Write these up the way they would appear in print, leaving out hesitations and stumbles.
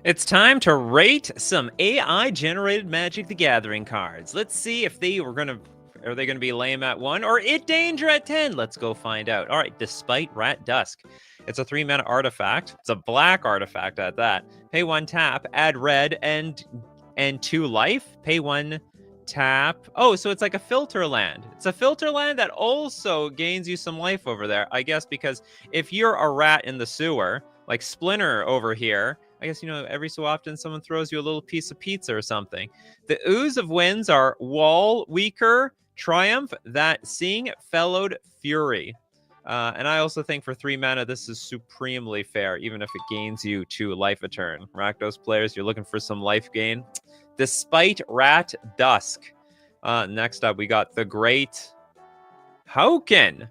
It's time to rate some AI-generated Magic the Gathering cards. Let's see if are they gonna be lame at 1 or It Danger at 10? Let's go find out. All right, Despite Rat Dusk. It's a 3-mana artifact. It's a black artifact at that. Pay 1 tap, add red and 2 life. Pay 1 tap. Oh, so it's like a filter land. It's a filter land that also gains you some life over there. I guess because if you're a rat in the sewer, like Splinter over here, I guess, every so often someone throws you a little piece of pizza or something. The Ooze of Winds are Wall, Weaker, Triumph, That Seeing, Fellowed, Fury. And I also think for 3 mana, this is supremely fair, even if it gains you 2 life a turn. Rakdos players, you're looking for some life gain. Despite Rat Dusk. Next up, we got the Great Hoken.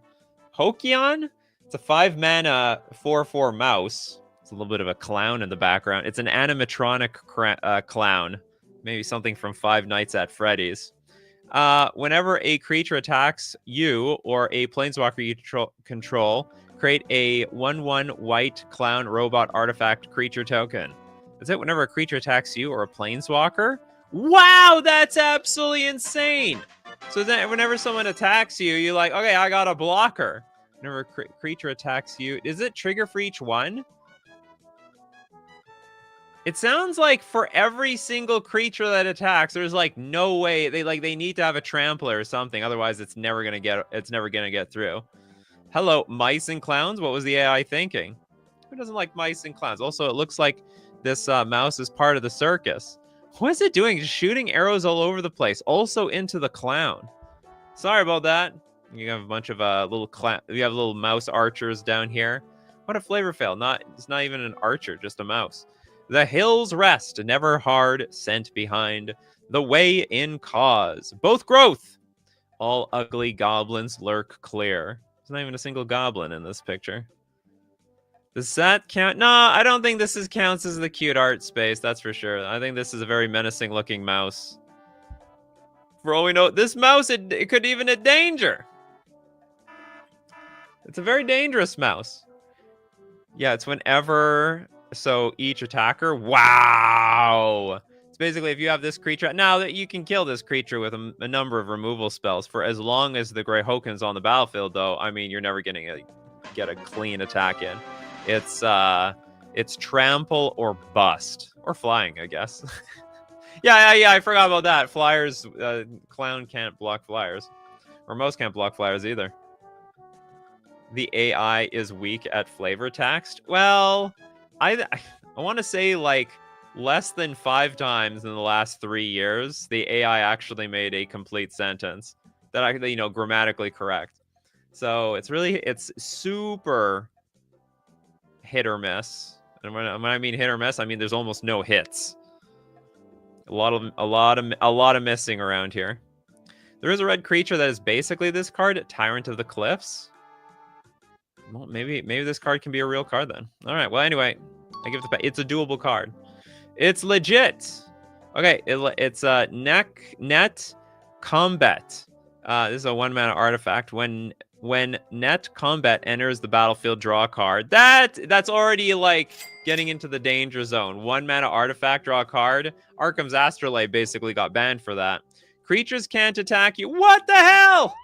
Hokion? It's a 5-mana 4/4 mouse. It's a little bit of a clown in the background. It's an animatronic clown. Maybe something from Five Nights at Freddy's. Whenever a creature attacks you or a planeswalker you control, create a 1/1 white clown robot artifact creature token. That's it. Whenever a creature attacks you or a planeswalker. Wow, that's absolutely insane. So then whenever someone attacks you, you're like, okay, I got a blocker. Whenever a creature attacks you, is it trigger for each one? It sounds like for every single creature that attacks, there's like no way they need to have a trampler or something. Otherwise, it's never gonna get through. Hello, mice and clowns. What was the AI thinking? Who doesn't like mice and clowns? Also, it looks like this mouse is part of the circus. What is it doing? Just shooting arrows all over the place. Also into the clown. Sorry about that. You have a bunch of you have little mouse archers down here. What a flavor fail. It's not even an archer, just a mouse. The hills rest, never hard, sent behind. The way in cause. Both growth. All ugly goblins lurk clear. There's not even a single goblin in this picture. Does that count? No, I don't think this counts as the cute art space, that's for sure. I think this is a very menacing looking mouse. For all we know, this mouse, it could even hit danger. It's a very dangerous mouse. Yeah, it's whenever... So each attacker, wow! It's basically if you have this creature, now that you can kill this creature with a number of removal spells for as long as the Grey Hoken's on the battlefield, though. I mean, you're never gonna get a clean attack in. It's trample or bust or flying, I guess. yeah. I forgot about that. Flyers, clown can't block flyers, or mouse can't block flyers either. The AI is weak at flavor text. Well. I want to say like less than 5 times in the last 3 years, the AI actually made a complete sentence that grammatically correct. So it's super hit or miss. And when I mean hit or miss, I mean there's almost no hits. A lot of missing around here. There is a red creature that is basically this card, Tyrant of the Cliffs. Well, maybe this card can be a real card then. All right. Well, anyway, I give it's a doable card. It's legit. Okay, it's net combat. This is a 1-mana artifact. When net combat enters the battlefield, draw a card. That's already like getting into the danger zone. 1-mana artifact, draw a card. Arkham's Astrolabe basically got banned for that. Creatures can't attack you. What the hell?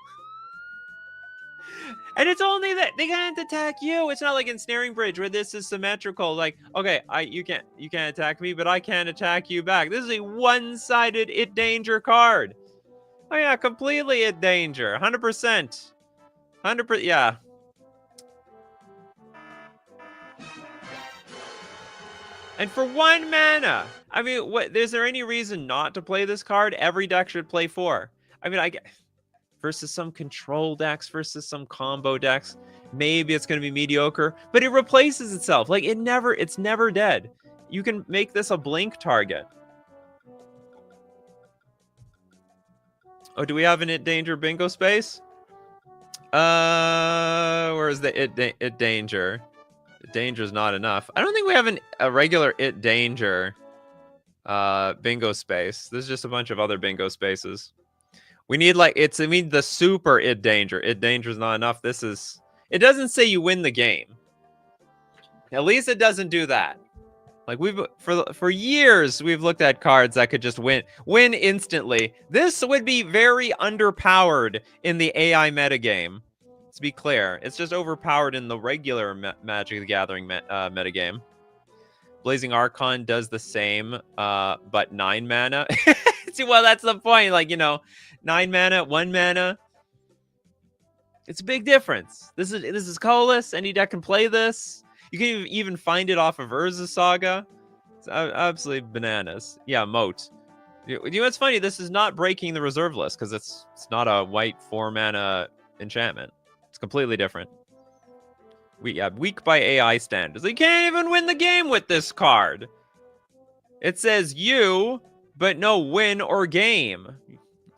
And it's only that they can't attack you. It's not like Ensnaring Bridge where this is symmetrical. Like, okay, you can't attack me, but I can't attack you back. This is a one-sided It Danger card. Oh yeah, completely It Danger. 100%. 100%, yeah. And for 1 mana, I mean, is there any reason not to play this card? Every deck should play 4. I mean, versus some control decks, versus some combo decks. Maybe it's going to be mediocre, but it replaces itself. Like it's never dead. You can make this a blink target. Oh, do we have an It Danger bingo space? Where is the It Danger? It Danger is not enough. I don't think we have a regular It Danger bingo space. There's just a bunch of other bingo spaces. We need the super It Danger. It Danger is not enough. It doesn't say you win the game. At least it doesn't do that. Like for years we've looked at cards that could just win instantly. This would be very underpowered in the AI metagame. To be clear, it's just overpowered in the regular Magic the Gathering metagame. Blazing Archon does the same, but 9 mana. See, well, that's the point. Like, you know, 9 mana, 1 mana. It's a big difference. This is colorless. Any deck can play this. You can even find it off of Urza Saga. It's absolutely bananas. Yeah, Moat. You know what's funny? This is not breaking the reserve list because it's not a white 4 mana enchantment. It's completely different. Weak by AI standards. You can't even win the game with this card. It says you, but no win or game.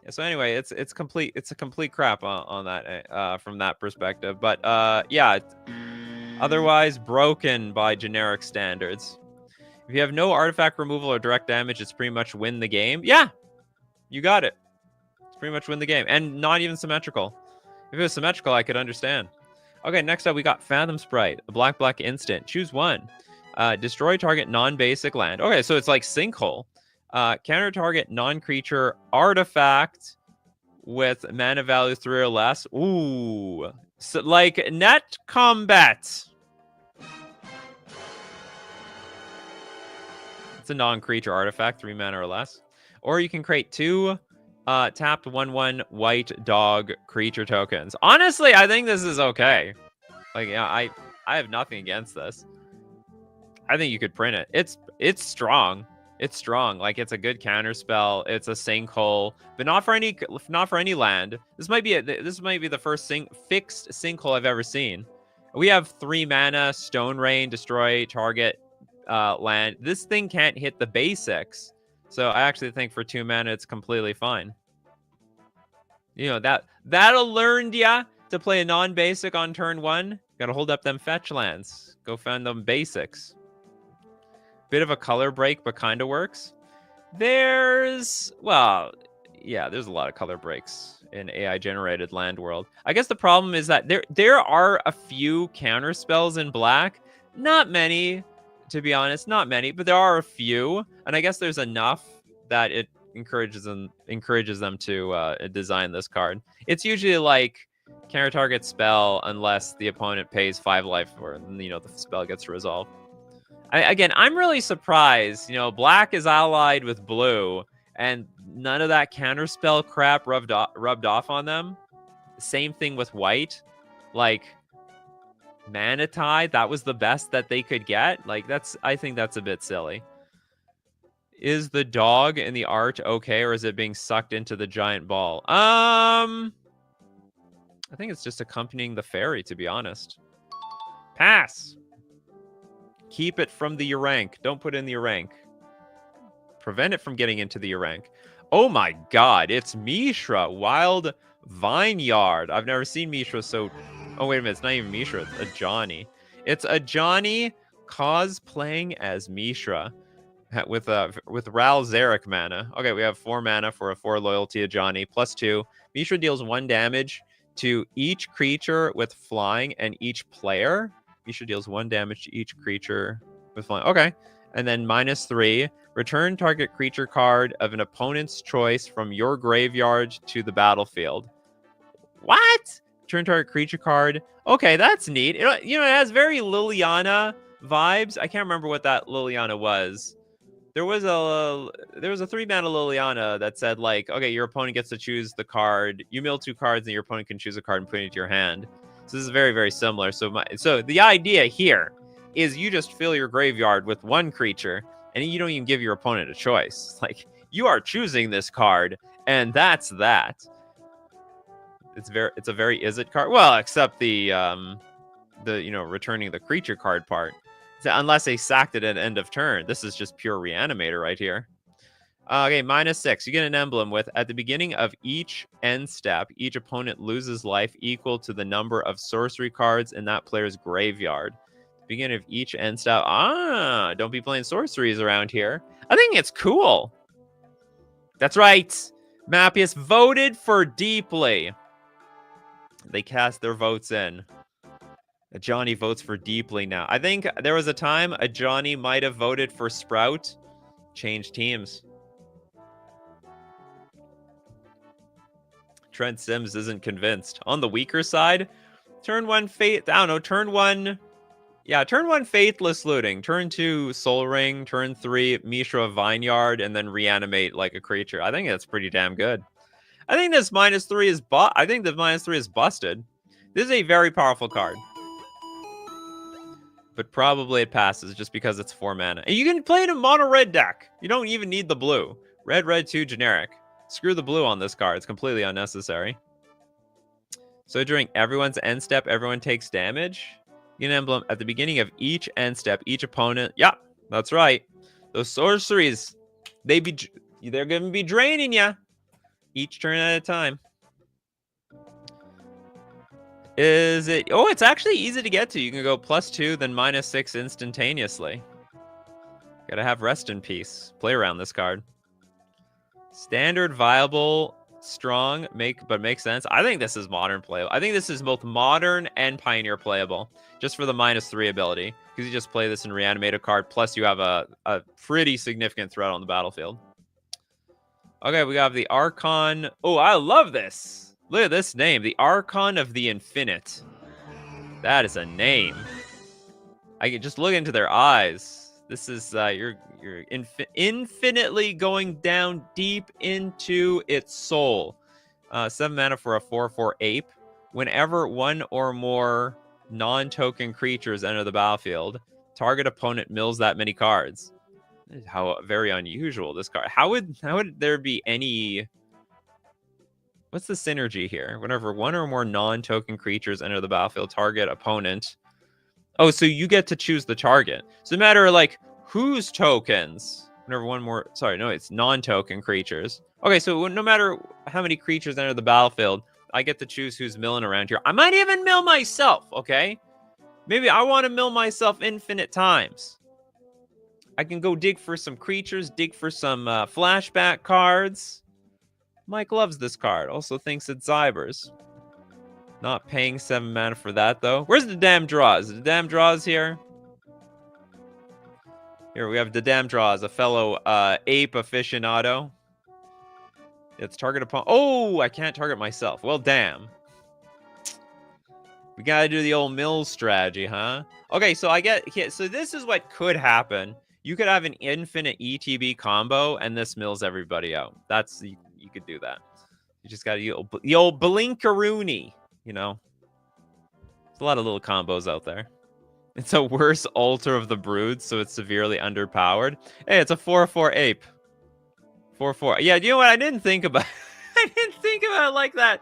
So anyway, it's complete. It's a complete crap on that from that perspective. But yeah, otherwise broken by generic standards. If you have no artifact removal or direct damage, it's pretty much win the game. Yeah, you got it. It's pretty much win the game, and not even symmetrical. If it was symmetrical, I could understand. Okay, next up we got Fathom Sprite, a black instant. Choose one. Destroy target non-basic land. Okay, so it's like Sinkhole. Counter target non-creature artifact with mana value 3 or less. Ooh, so like Net Combat. It's a non-creature artifact, 3 mana or less. Or you can create 2 tapped 1/1 white dog creature tokens. Honestly, I think this is okay. Like, yeah, I have nothing against this. I think you could print it. It's strong. It's strong. Like, it's a good counter spell. It's a sinkhole, but not for any land. This might be the first fixed sinkhole I've ever seen. We have 3 mana, Stone Rain, destroy target land. This thing can't hit the basics. So I actually think for 2 mana, it's completely fine. You know, that'll learn ya to play a non-basic on turn 1. Gotta hold up them fetch lands. Go find them basics. Bit of a color break, but kind of works. There's a lot of color breaks in AI-generated land world. I guess the problem is that there are a few counter spells in black. Not many. To be honest, not many, but there are a few, and I guess there's enough that it encourages them to design this card. It's usually like counter target spell unless the opponent pays 5 life for it, and the spell gets resolved. I'm really surprised. Black is allied with blue, and none of that counter spell crap rubbed off on them. Same thing with white, like. Mana Tide, that was the best that they could get. Like, I think that's a bit silly. Is the dog in the art okay, or is it being sucked into the giant ball? I think it's just accompanying the fairy, to be honest. Pass. Keep it from the Urank. Don't put in the Urank. Prevent it from getting into the Urank. Oh my god, it's Mishra, Wild Vineyard. I've never seen Mishra so... Oh, wait a minute. It's not even Mishra. It's a Johnny. It's a Johnny cosplaying as Mishra with Ral Zarek mana. Okay, we have 4 mana for a 4 loyalty of Johnny. +2. Mishra deals 1 damage to each creature with flying and each player. Mishra deals 1 damage to each creature with flying. Okay. And then -3. Return target creature card of an opponent's choice from your graveyard to the battlefield. What? Turn target creature card. Okay, that's neat. It has very Liliana vibes. I can't remember what that Liliana was. There was a 3-mana Liliana that said, like, okay, your opponent gets to choose the card. You mill 2 cards, and your opponent can choose a card and put it into your hand. So this is very, very similar. So the idea here is you just fill your graveyard with 1 creature, and you don't even give your opponent a choice. Like, you are choosing this card, and that's that. It's a very Izzet card. Well, except the returning the creature card part. So unless they sacked it at end of turn. This is just pure Reanimator right here. Okay, -6. You get an emblem with, at the beginning of each end step, each opponent loses life equal to the number of sorcery cards in that player's graveyard. Beginning of each end step. Don't be playing sorceries around here. I think it's cool. That's right. Mappius voted for deeply. They cast their votes in. A Johnny votes for Deeply now. I think there was a time a Johnny might have voted for Sprout. Changed teams. Trent Sims isn't convinced. On the weaker side, turn 1 Fate. I don't know, turn 1. Yeah, turn 1 Faithless Looting. Turn 2 Soul Ring. Turn 3 Mishra Vineyard, and then reanimate like a creature. I think that's pretty damn good. I think this -3 is I think the -3 is busted. This is a very powerful card. But probably it passes just because it's 4 mana. And you can play it in mono red deck. You don't even need the blue. Red 2 generic. Screw the blue on this card. It's completely unnecessary. So during everyone's end step, everyone takes damage. Get an emblem at the beginning of each end step, each opponent. Yeah, that's right. Those sorceries, they're going to be draining you each turn at a time. Is it? Oh, it's actually easy to get to. You can go +2, then -6 instantaneously. Gotta have Rest in Peace. Play around this card. Standard, viable, strong, but makes sense. I think this is modern playable. I think this is both modern and Pioneer playable, just for the -3 ability. Because you just play this and reanimate a card, plus you have a pretty significant threat on the battlefield. Okay, we have the Archon. Oh, I love this. Look at this name, the Archon of the Infinite. That is a name. I can just look into their eyes. This is you're infinitely going down deep into its soul. 7 mana for a 4/4 ape. Whenever one or more non-token creatures enter the battlefield, target opponent mills that many cards. How very unusual this card. How would there be any? What's the synergy here? Whenever one or more non-token creatures enter the battlefield, target opponent. Oh, so you get to choose the target. So no matter like whose tokens. Whenever one more. Sorry, no, it's non-token creatures. Okay, so no matter how many creatures enter the battlefield, I get to choose who's milling around here. I might even mill myself. Okay, maybe I want to mill myself infinite times. I can go dig for some creatures, dig for some flashback cards. Mike loves this card. Also thinks it's Zybers. Not paying 7 mana for that, though. Where's the damn draws? The damn draws here? Here we have the damn draws. A fellow ape aficionado. It's target upon... Oh, I can't target myself. Well, damn. We gotta do the old mill strategy, huh? Okay, so I get... So this is what could happen. You could have an infinite ETB combo, and this mills everybody out. That's... You could do that. You just got the old Blinkaroony, you know. There's a lot of little combos out there. It's a worse Altar of the Brood, so it's severely underpowered. Hey, it's a 4/4 ape. 4/4. Yeah, you know what? I didn't think about. I didn't think about it like that.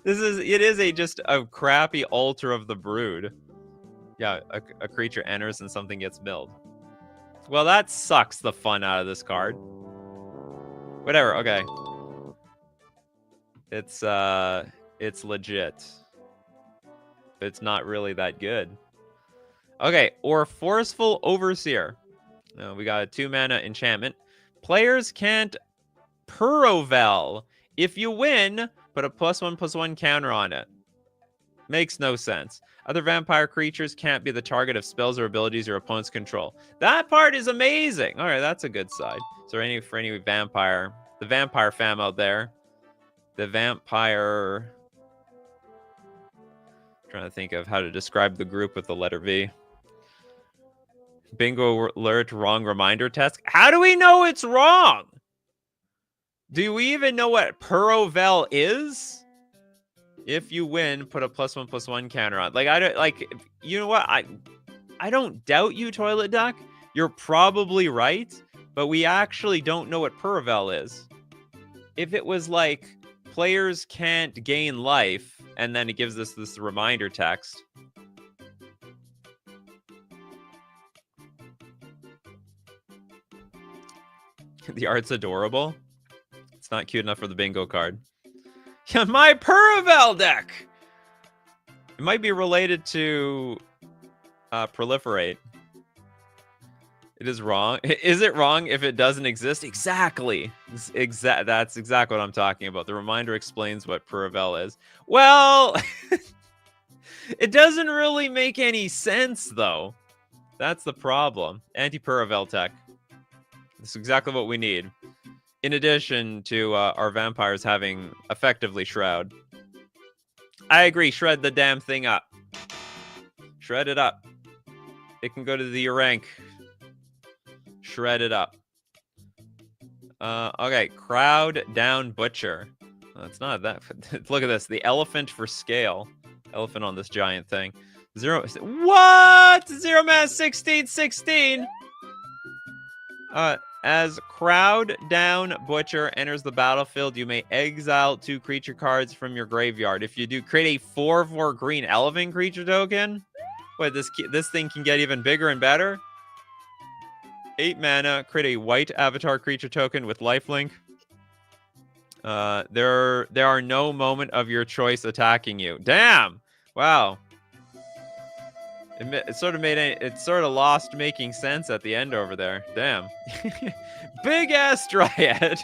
It is just a crappy Altar of the Brood. Yeah, a creature enters and something gets milled. Well, that sucks the fun out of this card. Whatever. Okay. It's legit. But it's not really that good. Okay, or Forceful Overseer. No, we got a 2 mana enchantment. Players can't Purrovel. If you win, put a +1/+1 counter on it. Makes no sense. Other vampire creatures can't be the target of spells or abilities your opponents control. That part is amazing. All right, that's a good side. So for any vampire, the vampire fam out there, the vampire... I'm trying to think of how to describe the group with the letter V. Bingo alert, wrong reminder test. How do we know it's wrong? Do we even know what Purrovel is? If you win, put a +1/+1 counter on. Like, I don't, like, you know what? I don't doubt you, Toilet Duck. You're probably right, but we actually don't know what Purrovel is. If it was like players can't gain life, and then it gives us this reminder text. The art's adorable. It's not cute enough for the bingo card. Yeah, my Purrovel deck! It might be related to Proliferate. It is wrong. Is it wrong if it doesn't exist? Exactly. That's exactly what I'm talking about. The reminder explains what Purrovel is. Well, It doesn't really make any sense, though. That's the problem. Anti-Pura tech. This is exactly what we need. In addition to our vampires having effectively Shroud. I agree. Shred the damn thing up. Shred it up. It can go to the rank. Shred it up. Okay. Crowd down Butcher. It's not that. Look at this. The elephant for scale. Elephant on this giant thing. Zero. What? Zero mass 1616. As Crowd Down Butcher enters the battlefield, you may exile 2 creature cards from your graveyard. If you do, create a 4/4 green elephant creature token. Wait, this thing can get even bigger and better. 8 mana, create a white avatar creature token with lifelink. There are no moment of your choice attacking you. Damn! Wow. It sort of lost making sense at the end over there. Damn. Big ass Dryad.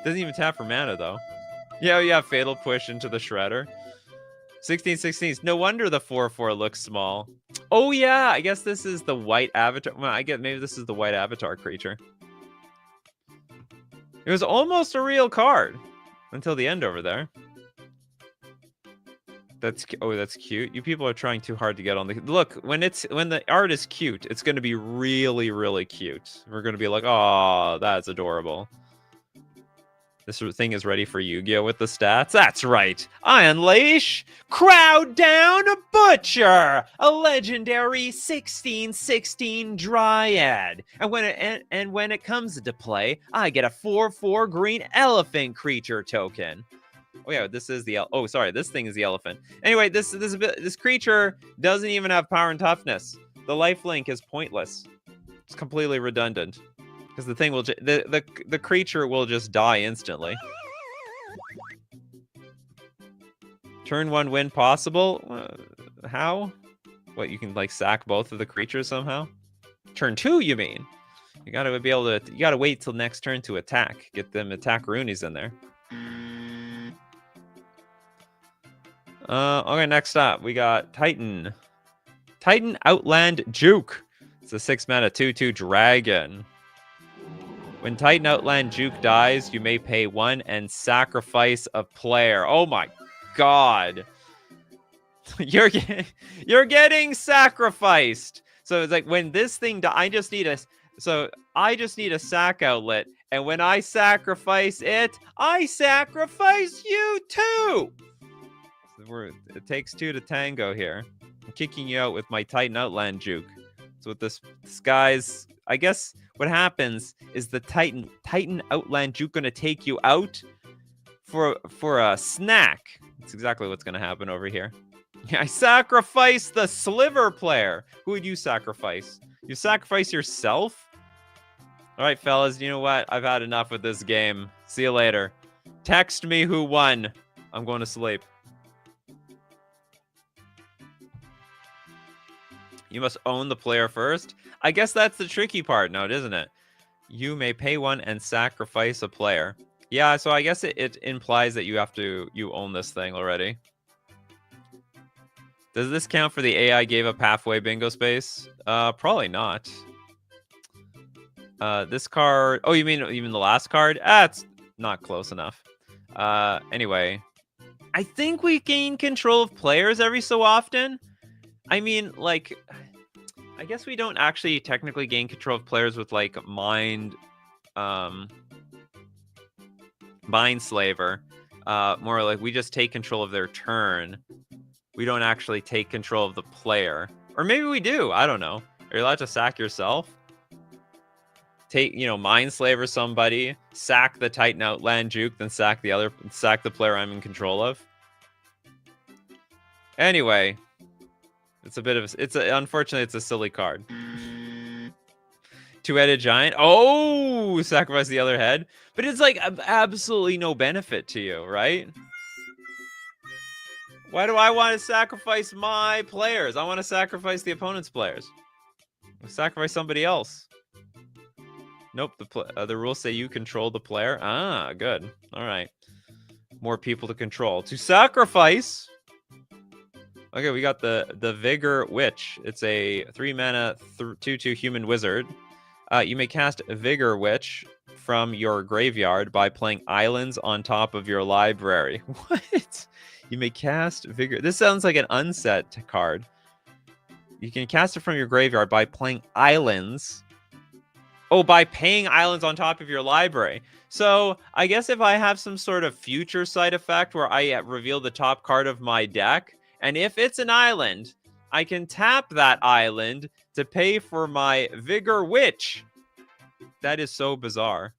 Doesn't even tap for mana though. Yeah, Fatal Push into the Shredder. 16/16. No wonder the 4/4 looks small. Oh yeah, I guess this is the white avatar. Well, I guess maybe this is the white avatar creature. It was almost a real card until the end over there. That's cute. You people are trying too hard to get on the look. When the art is cute, it's going to be really, really cute. We're going to be like, oh, that's adorable. This thing is ready for Yu-Gi-Oh with the stats. That's right. I unleash Crowd Down Butcher, a legendary 16/16 Dryad. And when it comes into play, I get a 4/4 green elephant creature token. Oh yeah, this is the this thing is the elephant. Anyway, this creature doesn't even have power and toughness. The lifelink is pointless. It's completely redundant because the thing will the creature will just die instantly. Turn 1 win possible? How? What, you can like sack both of the creatures somehow? Turn 2, you mean? You gotta be able to. You gotta wait till next turn to attack. Get them attack Roonies in there. Okay, next up, we got Titan. Titan Outland Juke. It's a 6 mana 2/2 dragon. When Titan Outland Juke dies, you may pay 1 and sacrifice a player. Oh my god. You're getting sacrificed. So it's like when this thing I just need a sack outlet, and when I sacrifice it, I sacrifice you too. It takes 2 to tango here. I'm kicking you out with my Titan Outland Juke. So with this guy's, I guess what happens is the Titan Outland Juke gonna take you out for a snack. That's exactly what's gonna happen over here. I sacrifice the Sliver player. Who would you sacrifice? You sacrifice yourself? All right, fellas, you know what? I've had enough with this game. See you later. Text me who won. I'm going to sleep. You must own the player first. I guess that's the tricky part now, isn't it? You may pay 1 and sacrifice a player. Yeah, so I guess it implies that you own this thing already. Does this count for the AI gave up halfway bingo space? Probably not. This card. Oh, you mean even the last card? It's not close enough. Anyway, I think we gain control of players every so often. I mean, like, I guess we don't actually technically gain control of players with like Mind Slaver. More like we just take control of their turn. We don't actually take control of the player. Or maybe we do. I don't know. Are you allowed to sack yourself? Take, Mind Slaver somebody, sack the Titan Outland Juke, then sack the player I'm in control of. Anyway, unfortunately, it's a silly card. Two-headed giant. Oh, sacrifice the other head. But it's like absolutely no benefit to you, right? Why do I want to sacrifice my players? I want to sacrifice the opponent's players. Sacrifice somebody else. Nope, the rules say you control the player. Ah, good. All right. More people to control. To sacrifice, Okay, we got the Vigor Witch. It's a 3-mana 2/2 human wizard. You may cast Vigor Witch from your graveyard by playing islands on top of your library. What? You may cast Vigor. This sounds like an unset card. You can cast it from your graveyard by playing islands. Oh, by paying islands on top of your library. So I guess if I have some sort of future side effect where I reveal the top card of my deck, and if it's an island, I can tap that island to pay for my Vigor Witch. That is so bizarre.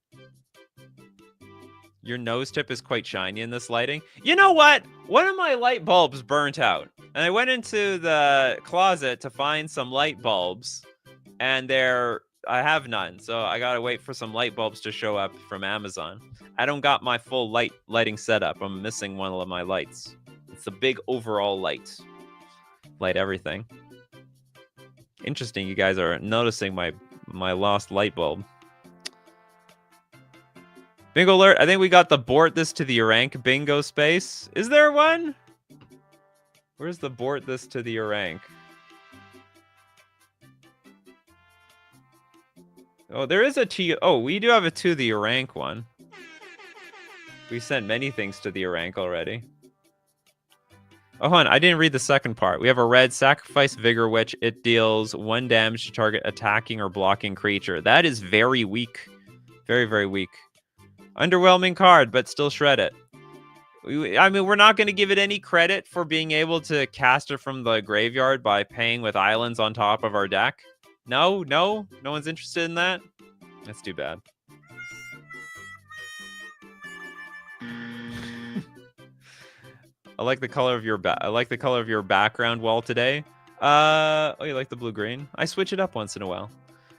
Your nose tip is quite shiny in this lighting. You know what? One of my light bulbs burnt out. And I went into the closet to find some light bulbs. And I have none. So I gotta wait for some light bulbs to show up from Amazon. I don't got my full lighting setup. I'm missing one of my lights. It's the big overall light. Light everything. Interesting, you guys are noticing my lost light bulb. Bingo alert. I think we got the board this to the rank bingo space. Is there one? Where's the board this to the rank? Oh, there is a T. Oh, we do have a to the rank one. We sent many things to the rank already. Oh, hon, I didn't read the second part. We have a red sacrifice Vigor Witch. It deals 1 damage to target attacking or blocking creature. That is very weak. Very, very weak. Underwhelming card, but still shred it. I mean, we're not going to give it any credit for being able to cast it from the graveyard by paying with islands on top of our deck. No one's interested in that. That's too bad. I like the color of your background wall today. Oh, you like the blue green? I switch it up once in a while.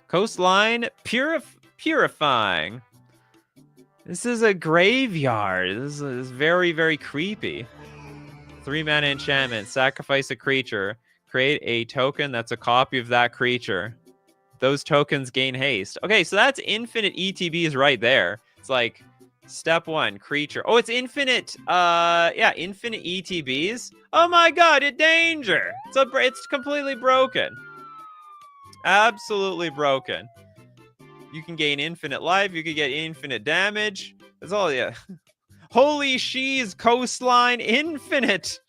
Coastline purifying. This is a graveyard. This is very, very creepy. 3-mana enchantment. Sacrifice a creature. Create a token that's a copy of that creature. Those tokens gain haste. Okay, so that's infinite ETBs right there. It's like step 1, creature. Oh, it's infinite. Yeah, infinite ETBs. Oh my god, it's danger. It's completely broken. Absolutely broken. You can gain infinite life. You can get infinite damage. That's all, yeah. Holy she's coastline infinite.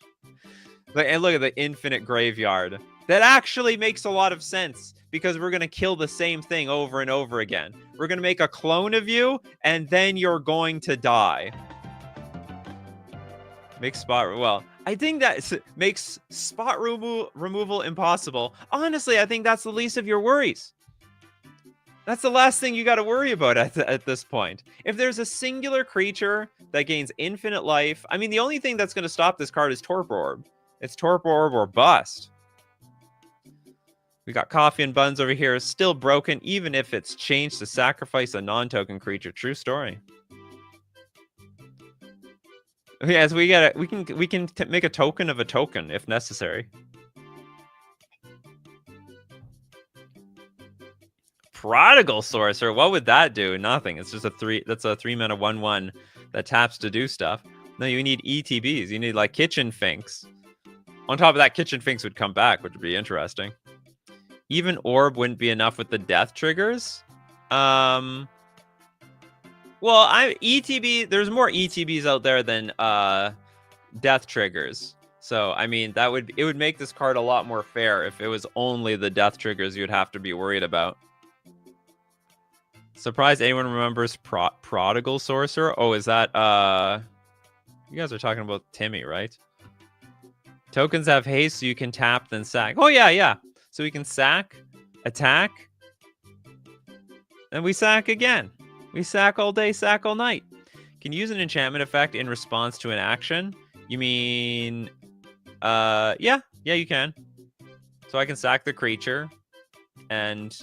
And look at the infinite graveyard. That actually makes a lot of sense because we're going to kill the same thing over and over again. We're going to make a clone of you, and then you're going to die. I think that makes spot removal impossible. Honestly, I think that's the least of your worries. That's the last thing you got to worry about at this point. If there's a singular creature that gains infinite life, I mean, the only thing that's going to stop this card is Torpor Orb. It's Torpor Orb or bust. We got Coffee and Buns over here, still broken, even if it's changed to sacrifice a non-token creature. True story. Yes, we can make a token of a token if necessary. Prodigal Sorcerer, what would that do? Nothing. It's just that's a 3-mana 1/1 that taps to do stuff. No, you need ETBs. You need like Kitchen Finks. On top of that, Kitchen Finks would come back, which would be interesting. Even Orb wouldn't be enough with the death triggers. Well, ETB. There's more ETBs out there than death triggers. So I mean, it would make this card a lot more fair if it was only the death triggers you'd have to be worried about. Surprised anyone remembers Prodigal Sorcerer? Oh, is that you guys are talking about Timmy, right? Tokens have haste, so you can tap then sack. Oh yeah. So we can sack, attack, and we sack again. We sack all day, sack all night. Can use an enchantment effect in response to an action. You mean yeah, you can. So I can sack the creature and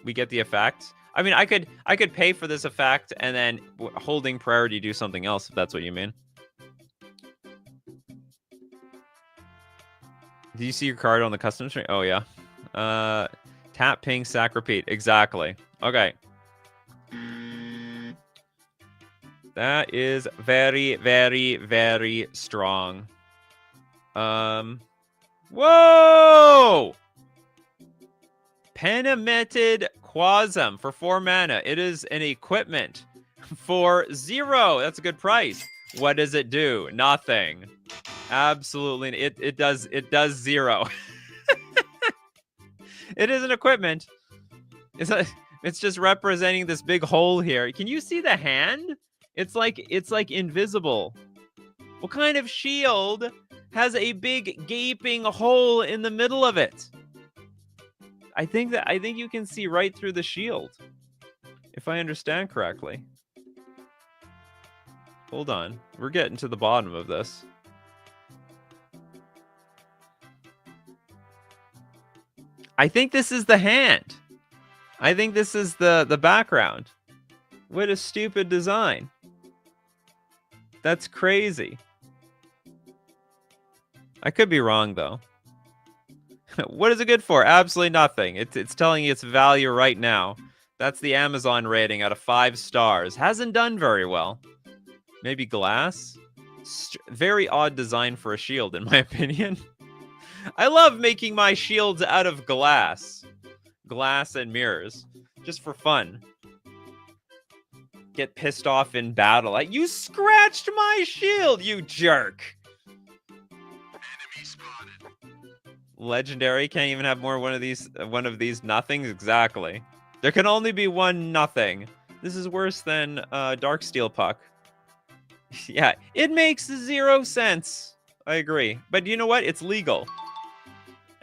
we get the effect. I mean, I could pay for this effect and then holding priority do something else, if that's what you mean. Do you see your card on the custom string? Oh, yeah. Tap, ping, sack, repeat. Exactly. Okay. That is very, very, very strong. Whoa! Penimeted Quasum for 4 mana. It is an equipment for 0. That's a good price. What does it do? Nothing. Absolutely. It does 0. It is an equipment. It's just representing this big hole here. Can you see the hand? It's like invisible. What kind of shield has a big gaping hole in the middle of it? I think you can see right through the shield, if I understand correctly. Hold on. We're getting to the bottom of this. I think this is the hand. I think this is the background. What a stupid design. That's crazy. I could be wrong, though. What is it good for? Absolutely nothing. It's telling you its value right now. That's the Amazon rating out of 5 stars. Hasn't done very well. Maybe glass? Very odd design for a shield, in my opinion. I love making my shields out of glass. Glass and mirrors. Just for fun. Get pissed off in battle. Like, you scratched my shield, you jerk! Enemy spotted. Legendary can't even have more one of these nothings. Exactly. There can only be one nothing. This is worse than Darksteel Puck. Yeah, it makes 0 sense. I agree. But you know what? It's legal.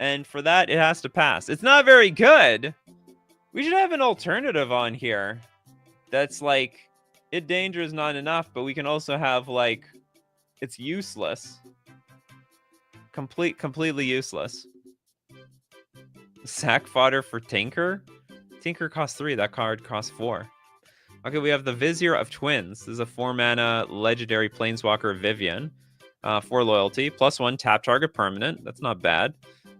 And for that, it has to pass. It's not very good. We should have an alternative on here. That's like, it danger is not enough, but we can also have like, it's useless. Completely useless. Sack fodder for Tinker? Tinker costs 3, that card costs 4. Okay, we have the Vizier of Twins. This is a 4 mana legendary planeswalker Vivian. 4 loyalty, +1 tap target permanent. That's not bad.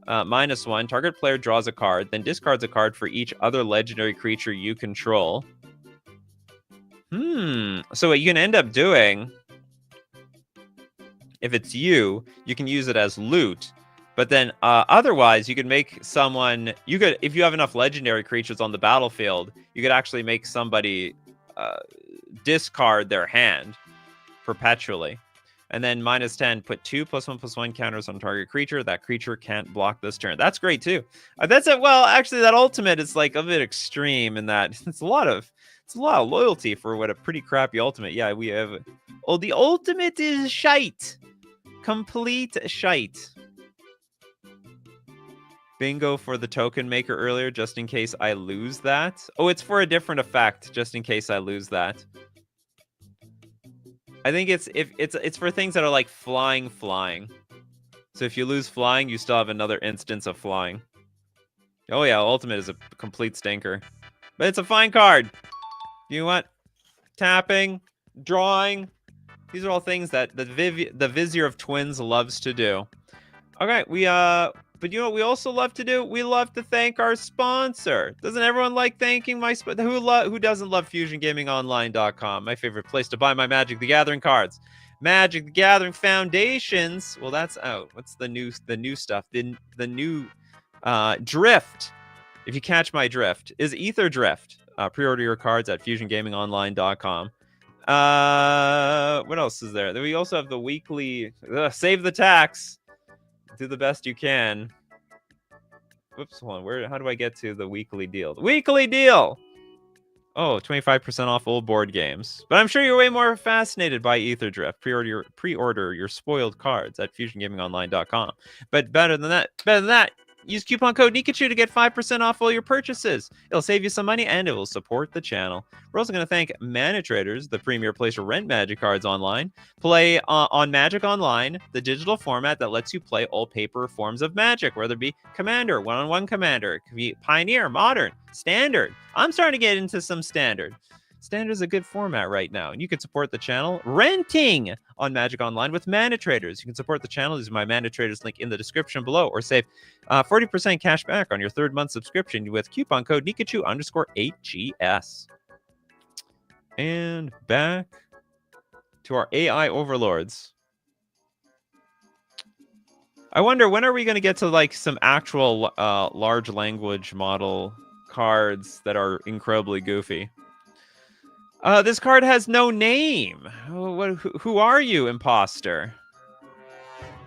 -1 target player draws a card, then discards a card for each other legendary creature you control. So what you can end up doing, if it's you can use it as loot. But then otherwise, you could make someone, if you have enough legendary creatures on the battlefield, you could actually make somebody discard their hand perpetually. And then -10, put 2 +1/+1 counters on target creature. That creature can't block this turn. That's great too. That's it. Well, actually, that ultimate is like a bit extreme in that it's a lot of loyalty for what a pretty crappy ultimate. Yeah, we have. Oh, the ultimate is shite. Complete shite. Bingo for the token maker earlier, just in case I lose that. Oh, it's for a different effect, just in case I lose that. I think it's for things that are like flying. So if you lose flying, you still have another instance of flying. Oh yeah, ultimate is a complete stinker. But it's a fine card. You know what? Tapping, drawing. These are all things that the Vizier of Twins loves to do. Okay, but you know what we also love to do? We love to thank our sponsor. Doesn't everyone like thanking my who doesn't love FusionGamingOnline.com? My favorite place to buy my Magic the Gathering cards. Magic the Gathering Foundations. Well, that's out. What's the new stuff? The new Drift. If you catch my drift, is Ether Drift. Pre-order your cards at FusionGamingOnline.com. What else is there? We also have the weekly Save the Tax. Do the best you can. Whoops, hold on. How do I get to the weekly deal? The weekly deal! Oh, 25% off old board games. But I'm sure you're way more fascinated by Ether Drift. Pre-order your spoiled cards at FusionGamingOnline.com. But better than that, use coupon code Nikachu to get 5% off all your purchases. It'll save you some money and it will support the channel. We're also going to thank Mana Traders, the premier place to rent Magic cards online. Play on Magic Online, the digital format that lets you play all paper forms of Magic, whether it be Commander, one-on-one Commander, it could be Pioneer, Modern, Standard. I'm starting to get into some Standard. Standard is a good format right now, and you can support the channel renting on Magic Online with Mana Traders. You can support the channel using my Mana Traders link in the description below, or save 40% cash back on your 3rd month subscription with coupon code Nikachu_8GS. And back to our AI overlords. I wonder, when are we going to get to like some actual large language model cards that are incredibly goofy? This card has no name. Who are you, imposter?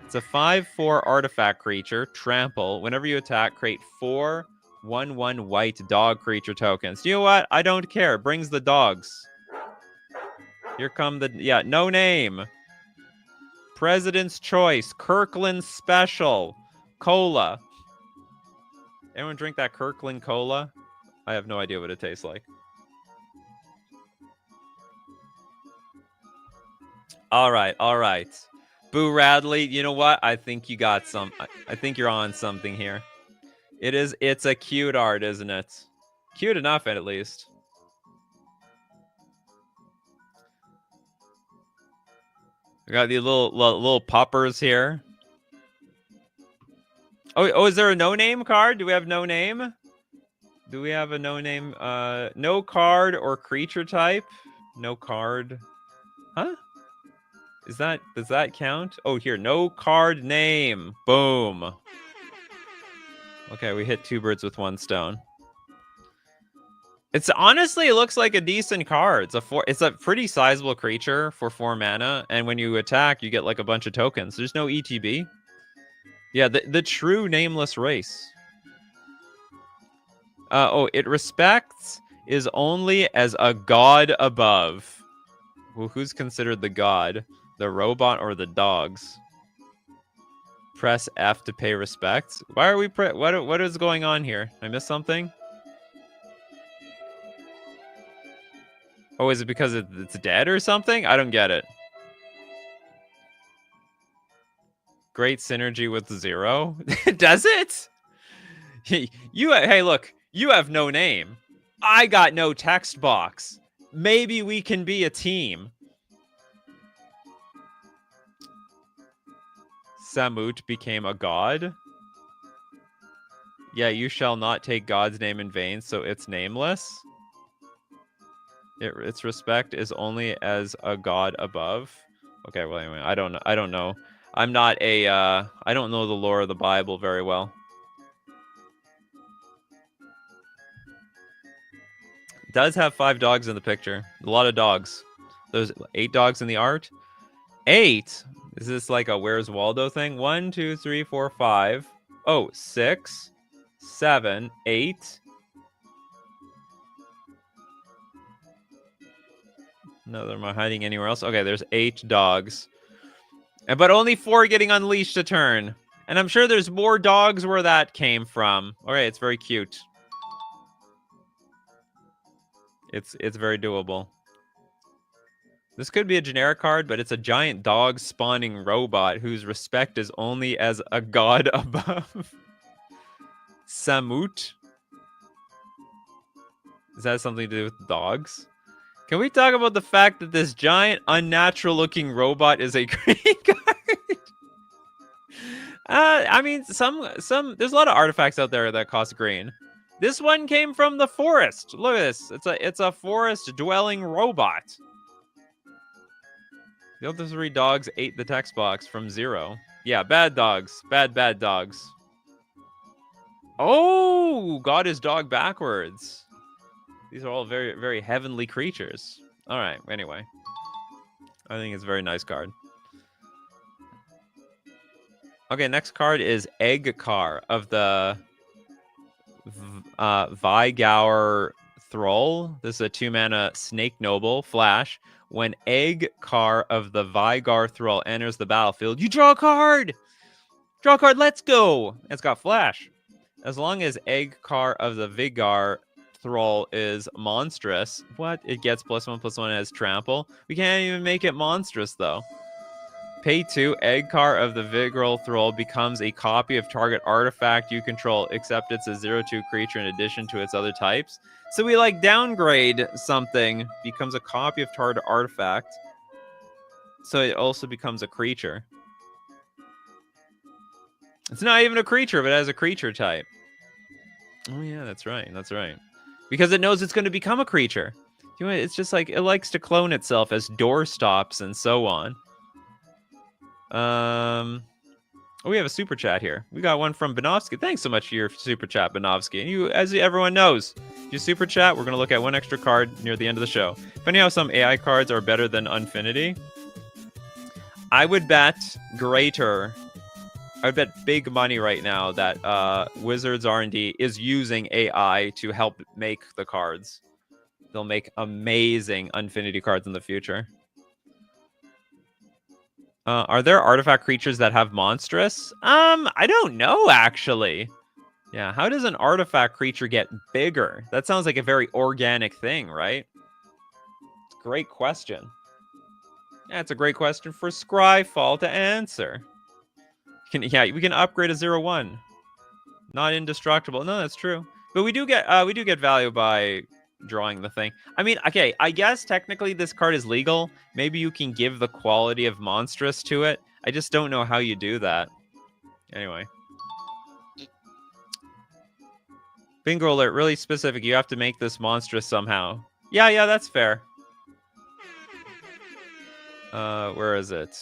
It's a 5/4 artifact creature, trample. Whenever you attack, create 4 1/1 white dog creature tokens. You know what? I don't care. Brings the dogs. Here come the... Yeah, no name. President's Choice. Kirkland Special. Cola. Anyone drink that Kirkland Cola? I have no idea what it tastes like. All right, all right. Boo Radley, you know what? I think you got some... I think you're on something here. It's a cute art, isn't it? Cute enough, at least. We got these little puppers here. Oh, is there a no-name card? Do we have no name? Do we have a no-name? No card or creature type? No card. Huh? Does that count? Oh, here, no card name. Boom. Okay, we hit 2 birds with 1 stone. It's honestly, it looks like a decent card. It's a pretty sizable creature for 4 mana, and when you attack, you get like a bunch of tokens. There's no ETB. Yeah, the true nameless race. It respects is only as a god above. Well, who's considered the god? The robot or the dogs? Press F to pay respects. Why are we what is going on here? I missed something? Oh, is it because it's dead or something? I don't get it. Great synergy with 0. Does it? Hey, look, you have no name. I got no text box. Maybe we can be a team. Samut became a god. Yeah, you shall not take God's name in vain, so it's nameless. Its respect is only as a god above. Okay, well, anyway, I don't know. I'm not a, I don't know the lore of the Bible very well. It does have 5 dogs in the picture. A lot of dogs. There's 8 dogs in the art. 8? Is this like a Where's Waldo thing? 1, 2, 3, 4, 5. Oh, 6, 7, 8. No, they're not hiding anywhere else. Okay, there's 8 dogs. But only 4 getting unleashed a turn. And I'm sure there's more dogs where that came from. All right, it's very cute. It's very doable. This could be a generic card, but it's a giant dog spawning robot whose respect is only as a god above. Samut? Does that have something to do with dogs? Can we talk about the fact that this giant, unnatural-looking robot is a green card? I mean, there's a lot of artifacts out there that cost green. This one came from the forest. Look at this. It's a forest-dwelling robot. The other 3 dogs ate the text box from 0. Yeah, bad dogs. Bad dogs. Oh, God is dog backwards. These are all very, very heavenly creatures. All right, anyway. I think it's a very nice card. Okay, next card is Egg Car of the Vigour Thrall. This is a 2-mana Snake Noble flash. When Egg Car of the Vigour Thrall enters the battlefield, you draw a card! Draw a card, let's go! It's got flash. As long as Egg Car of the Vigour Thrall is monstrous. What? It gets +1/+1 as trample? We can't even make it monstrous, though. Pay 2, Egg Car of the Vigour Thrall becomes a copy of target artifact you control, except it's a 0/2 creature in addition to its other types. So we like downgrade something, becomes a copy of target artifact. So it also becomes a creature. It's not even a creature, but it has a creature type. Oh yeah, that's right. That's right. Because it knows it's going to become a creature. It's just like, it likes to clone itself as doorstops and so on. Oh, we have a super chat here. We got one from Benovsky. Thanks so much for your super chat, Benovsky. And you, as everyone knows, if you super chat, we're going to look at one extra card near the end of the show. Funny how some AI cards are better than Unfinity. I would bet greater. I would bet big money right now that Wizards R&D is using AI to help make the cards. They'll make amazing Unfinity cards in the future. Are there artifact creatures that have monstrous? I don't know, actually. Yeah, how does an artifact creature get bigger? That sounds like a very organic thing, right? Great question. That's a great question for Scryfall to answer. Yeah, we can upgrade a 0/1. Not indestructible. No, that's true. But we do get value by drawing the thing. I mean, okay, I guess technically this card is legal. Maybe you can give the quality of monstrous to it. I just don't know how you do that. Anyway. Bingo alert, really specific. You have to make this monstrous somehow. Yeah, that's fair. Where is it?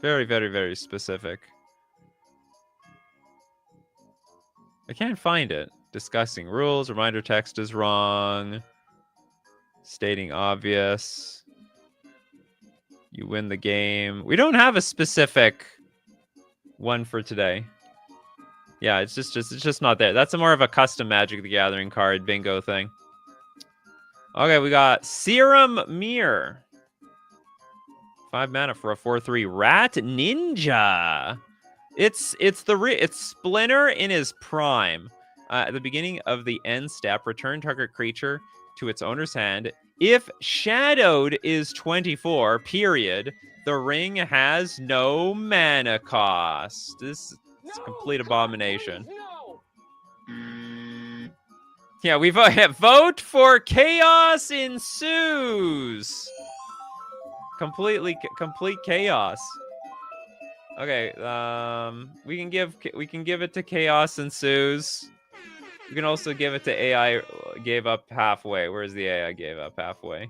Very, very, very specific. I can't find it. Discussing rules. Reminder text is wrong. Stating obvious. You win the game. We don't have a specific one for today. Yeah, it's just not there. That's more of a custom Magic the Gathering card bingo thing. Okay, we got Serum Mirror. 5 mana for a 4/3 Rat Ninja. It's Splinter in his prime. At the beginning of the end step, return target creature to its owner's hand. If shadowed is 24, period, the ring has no mana cost. This is a complete abomination. Yeah, we vote for Chaos Ensues. Complete chaos. Okay, we can give it to Chaos Ensues. We can also give it to AI gave up halfway. Where's the AI gave up halfway?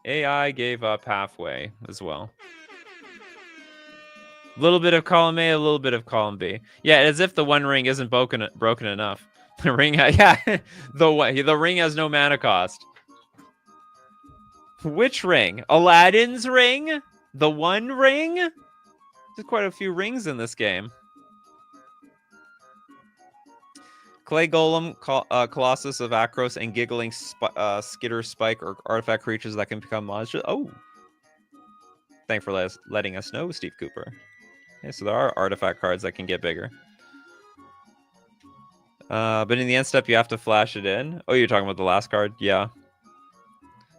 AI gave up halfway as well. A little bit of column A, a little bit of column B. Yeah, as if the One Ring isn't broken enough. The ring, the ring has no mana cost. Which ring? Aladdin's ring? The One Ring? There's quite a few rings in this game. Clay Golem, Colossus of Akros, and Giggling Skitter Spike are artifact creatures that can become monsters. Oh. Thanks for letting us know, Steve Cooper. Okay, so there are artifact cards that can get bigger. But in the end step, you have to flash it in. Oh, you're talking about the last card? Yeah.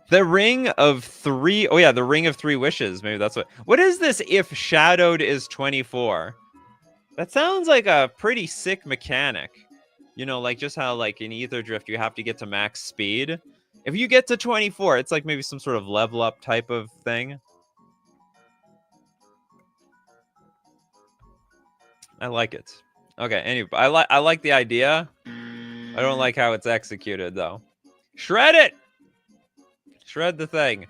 The Ring of 3... Oh, yeah, the Ring of 3 Wishes. Maybe that's what... What is this if shadowed is 24? That sounds like a pretty sick mechanic. You know, like just how, like, in Ether Drift, you have to get to max speed. If you get to 24, it's like maybe some sort of level up type of thing. I like it. Okay, anyway, I like the idea. I don't like how it's executed, though. Shred it! Shred the thing.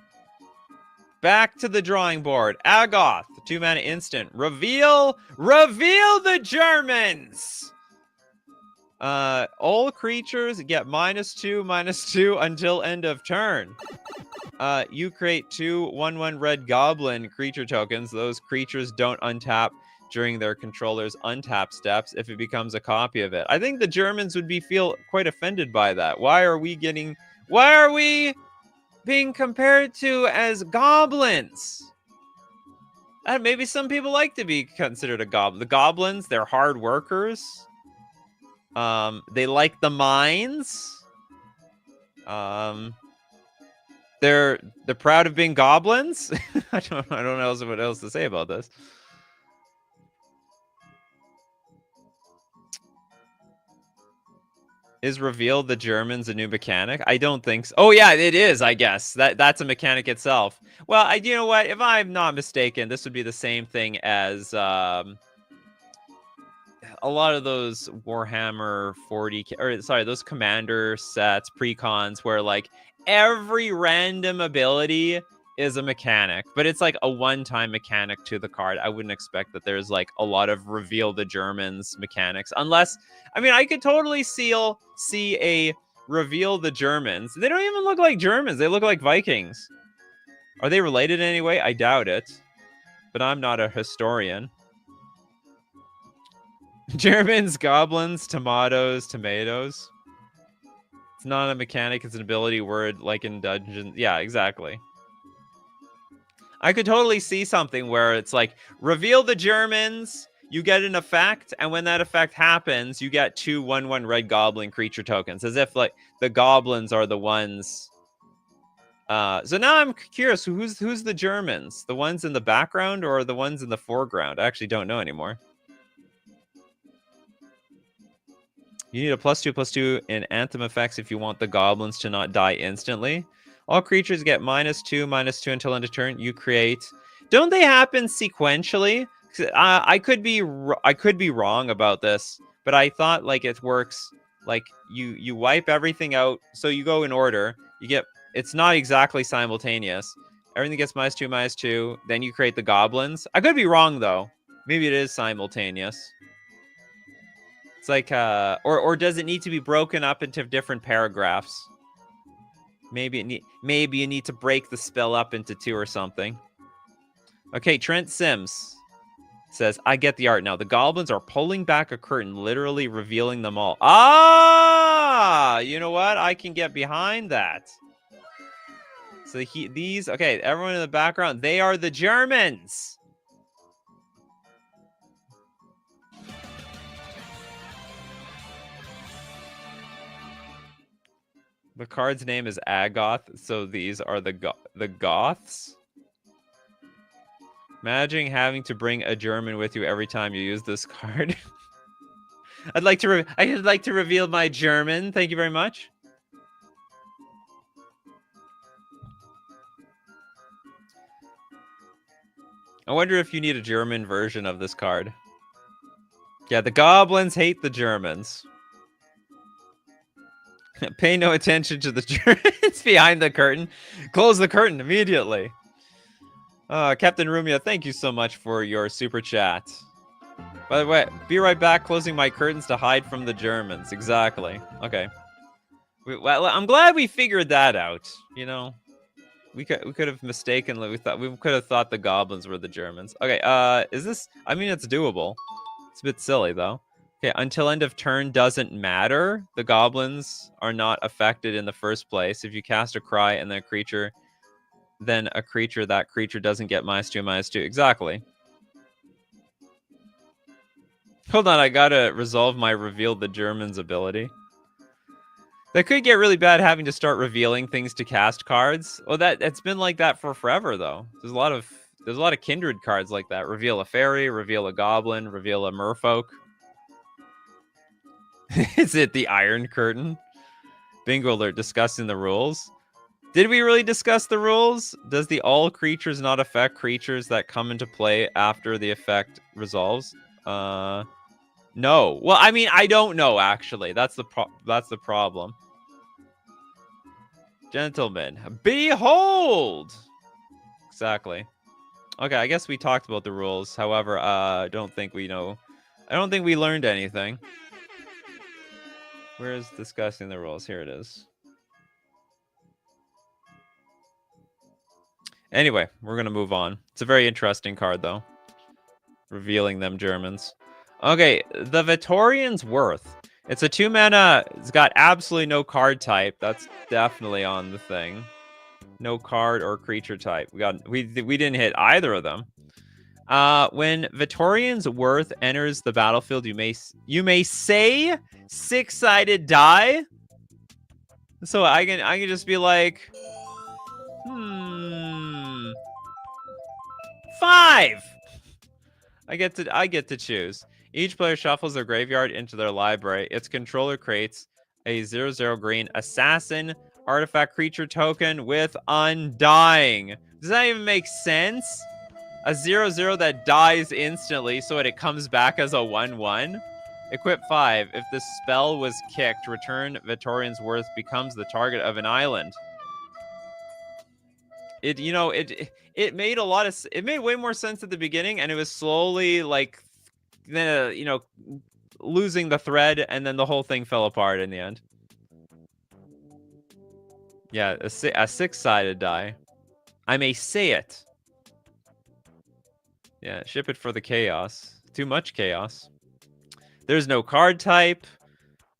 Back to the drawing board. Agoth, 2-mana instant. Reveal the Germans! All creatures get -2/-2 until end of turn. You create 2 1/1 red goblin creature tokens. Those creatures don't untap during their controller's untap steps if it becomes a copy of it. I think the Germans would feel quite offended by that. Why are we being compared to as goblins? Maybe some people like to be considered a goblin. The goblins, they're hard workers. They like the mines. They're proud of being goblins. I don't know what else to say about this. Is Reveal the Germans a new mechanic? I don't think so. Oh yeah, it is, I guess. That's a mechanic itself. Well, you know what? If I'm not mistaken, this would be the same thing as a lot of those Warhammer 40 or sorry, those commander sets, precons where like every random ability is a mechanic, but it's like a one-time mechanic to the card. I wouldn't expect that there's like a lot of reveal the Germans mechanics, unless, I mean, I could totally see a reveal the Germans. They don't even look like Germans. They look like Vikings. Are they related in any way? I doubt it, but I'm not a historian. Germans, goblins, tomatoes. It's not a mechanic, it's an ability word like in Dungeons. Yeah, exactly. I could totally see something where it's like, reveal the Germans, you get an effect, and when that effect happens, you get 2 1/1 red goblin creature tokens, as if like the goblins are the ones. So now I'm curious, who's the Germans? The ones in the background or the ones in the foreground? I actually don't know anymore. You need a +2/+2 in Anthem effects if you want the goblins to not die instantly. All creatures get -2/-2 until end of turn. You create. Don't they happen sequentially? I could be wrong about this, but I thought like it works like you wipe everything out, so you go in order. You get, it's not exactly simultaneous. Everything gets -2/-2. Then you create the goblins. I could be wrong though. Maybe it is simultaneous. It's like, or does it need to be broken up into different paragraphs? Maybe you need to break the spell up into 2 or something. Okay, Trent Sims says, I get the art now. The goblins are pulling back a curtain, literally revealing them all. Ah, you know what? I can get behind that. So these, okay, everyone in the background, they are the Germans. The card's name is Agoth, so these are the Goths. Imagine having to bring a German with you every time you use this card. I'd like to reveal my German. Thank you very much. I wonder if you need a German version of this card. Yeah, the goblins hate the Germans. Pay no attention to the Germans behind the curtain. Close the curtain immediately. Captain Rumia, thank you so much for your super chat. By the way, be right back, closing my curtains to hide from the Germans. Exactly. Okay. Well, I'm glad we figured that out. You know, we could have mistakenly, we could have thought the goblins were the Germans. Okay, is this, I mean, it's doable. It's a bit silly though. Okay, until end of turn doesn't matter. The goblins are not affected in the first place. If you cast a cry and then a creature, that creature doesn't get -2/-2. Exactly. Hold on, I gotta resolve my reveal the Germans ability. That could get really bad having to start revealing things to cast cards. Well, it's been like that for forever though. There's a lot of kindred cards like that. Reveal a fairy, reveal a goblin, reveal a merfolk. Is it the Iron Curtain? Bingo alert, discussing the rules. Did we really discuss the rules? Does the all creatures not affect creatures that come into play after the effect resolves? No. Well, I mean, I don't know actually. That's the problem. Gentlemen, behold! Exactly. Okay, I guess we talked about the rules. However, I don't think we learned anything. Where's discussing the rules? Here it is. Anyway, we're going to move on. It's a very interesting card, though. Revealing them Germans. Okay, the Vitorian's Worth. It's a 2-mana. It's got absolutely no card type. That's definitely on the thing. No card or creature type. We didn't hit either of them. When Vitorian's Worth enters the battlefield, you may say 6-sided die. So I can just be like, 5. I get to choose. Each player shuffles their graveyard into their library. Its controller creates a 0/0 green assassin artifact creature token with Undying. Does that even make sense? A 0/0 that dies instantly, so it comes back as a 1/1. Equip 5. If the spell was kicked, return Vitorian's Worth becomes the target of an island. It made a lot of it made way more sense at the beginning, and it was slowly like losing the thread, and then the whole thing fell apart in the end. Yeah, a six-sided die. I may say it. Yeah, ship it for the chaos. Too much chaos. There's no card type.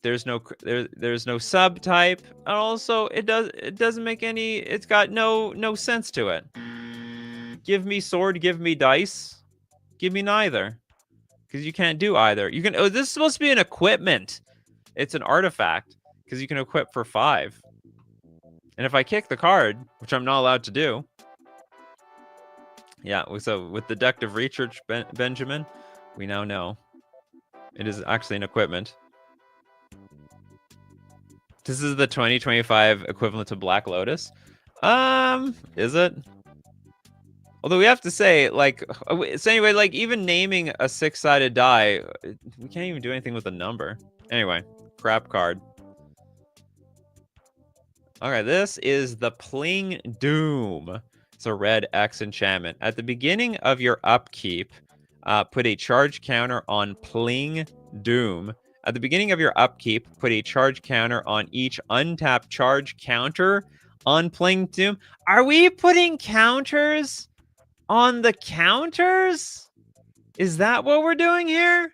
There's no subtype. And also, it doesn't make any. It's got no sense to it. Give me sword. Give me dice. Give me neither. Because you can't do either. You can. Oh, this is supposed to be an equipment. It's an artifact because you can equip for 5. And if I kick the card, which I'm not allowed to do. Yeah, so with deductive research, Benjamin, we now know it is actually an equipment. This is the 2025 equivalent to Black Lotus. Is it? Although we have to say, like, so anyway, like, even naming a 6-sided die, we can't even do anything with a number. Anyway, crap card. Okay, this is the Pling Doom. It's a red X enchantment. At the beginning of your upkeep, put a charge counter on Pling Doom. At the beginning of your upkeep, put a charge counter on each untapped charge counter on Pling Doom. Are we putting counters on the counters? Is that what we're doing here?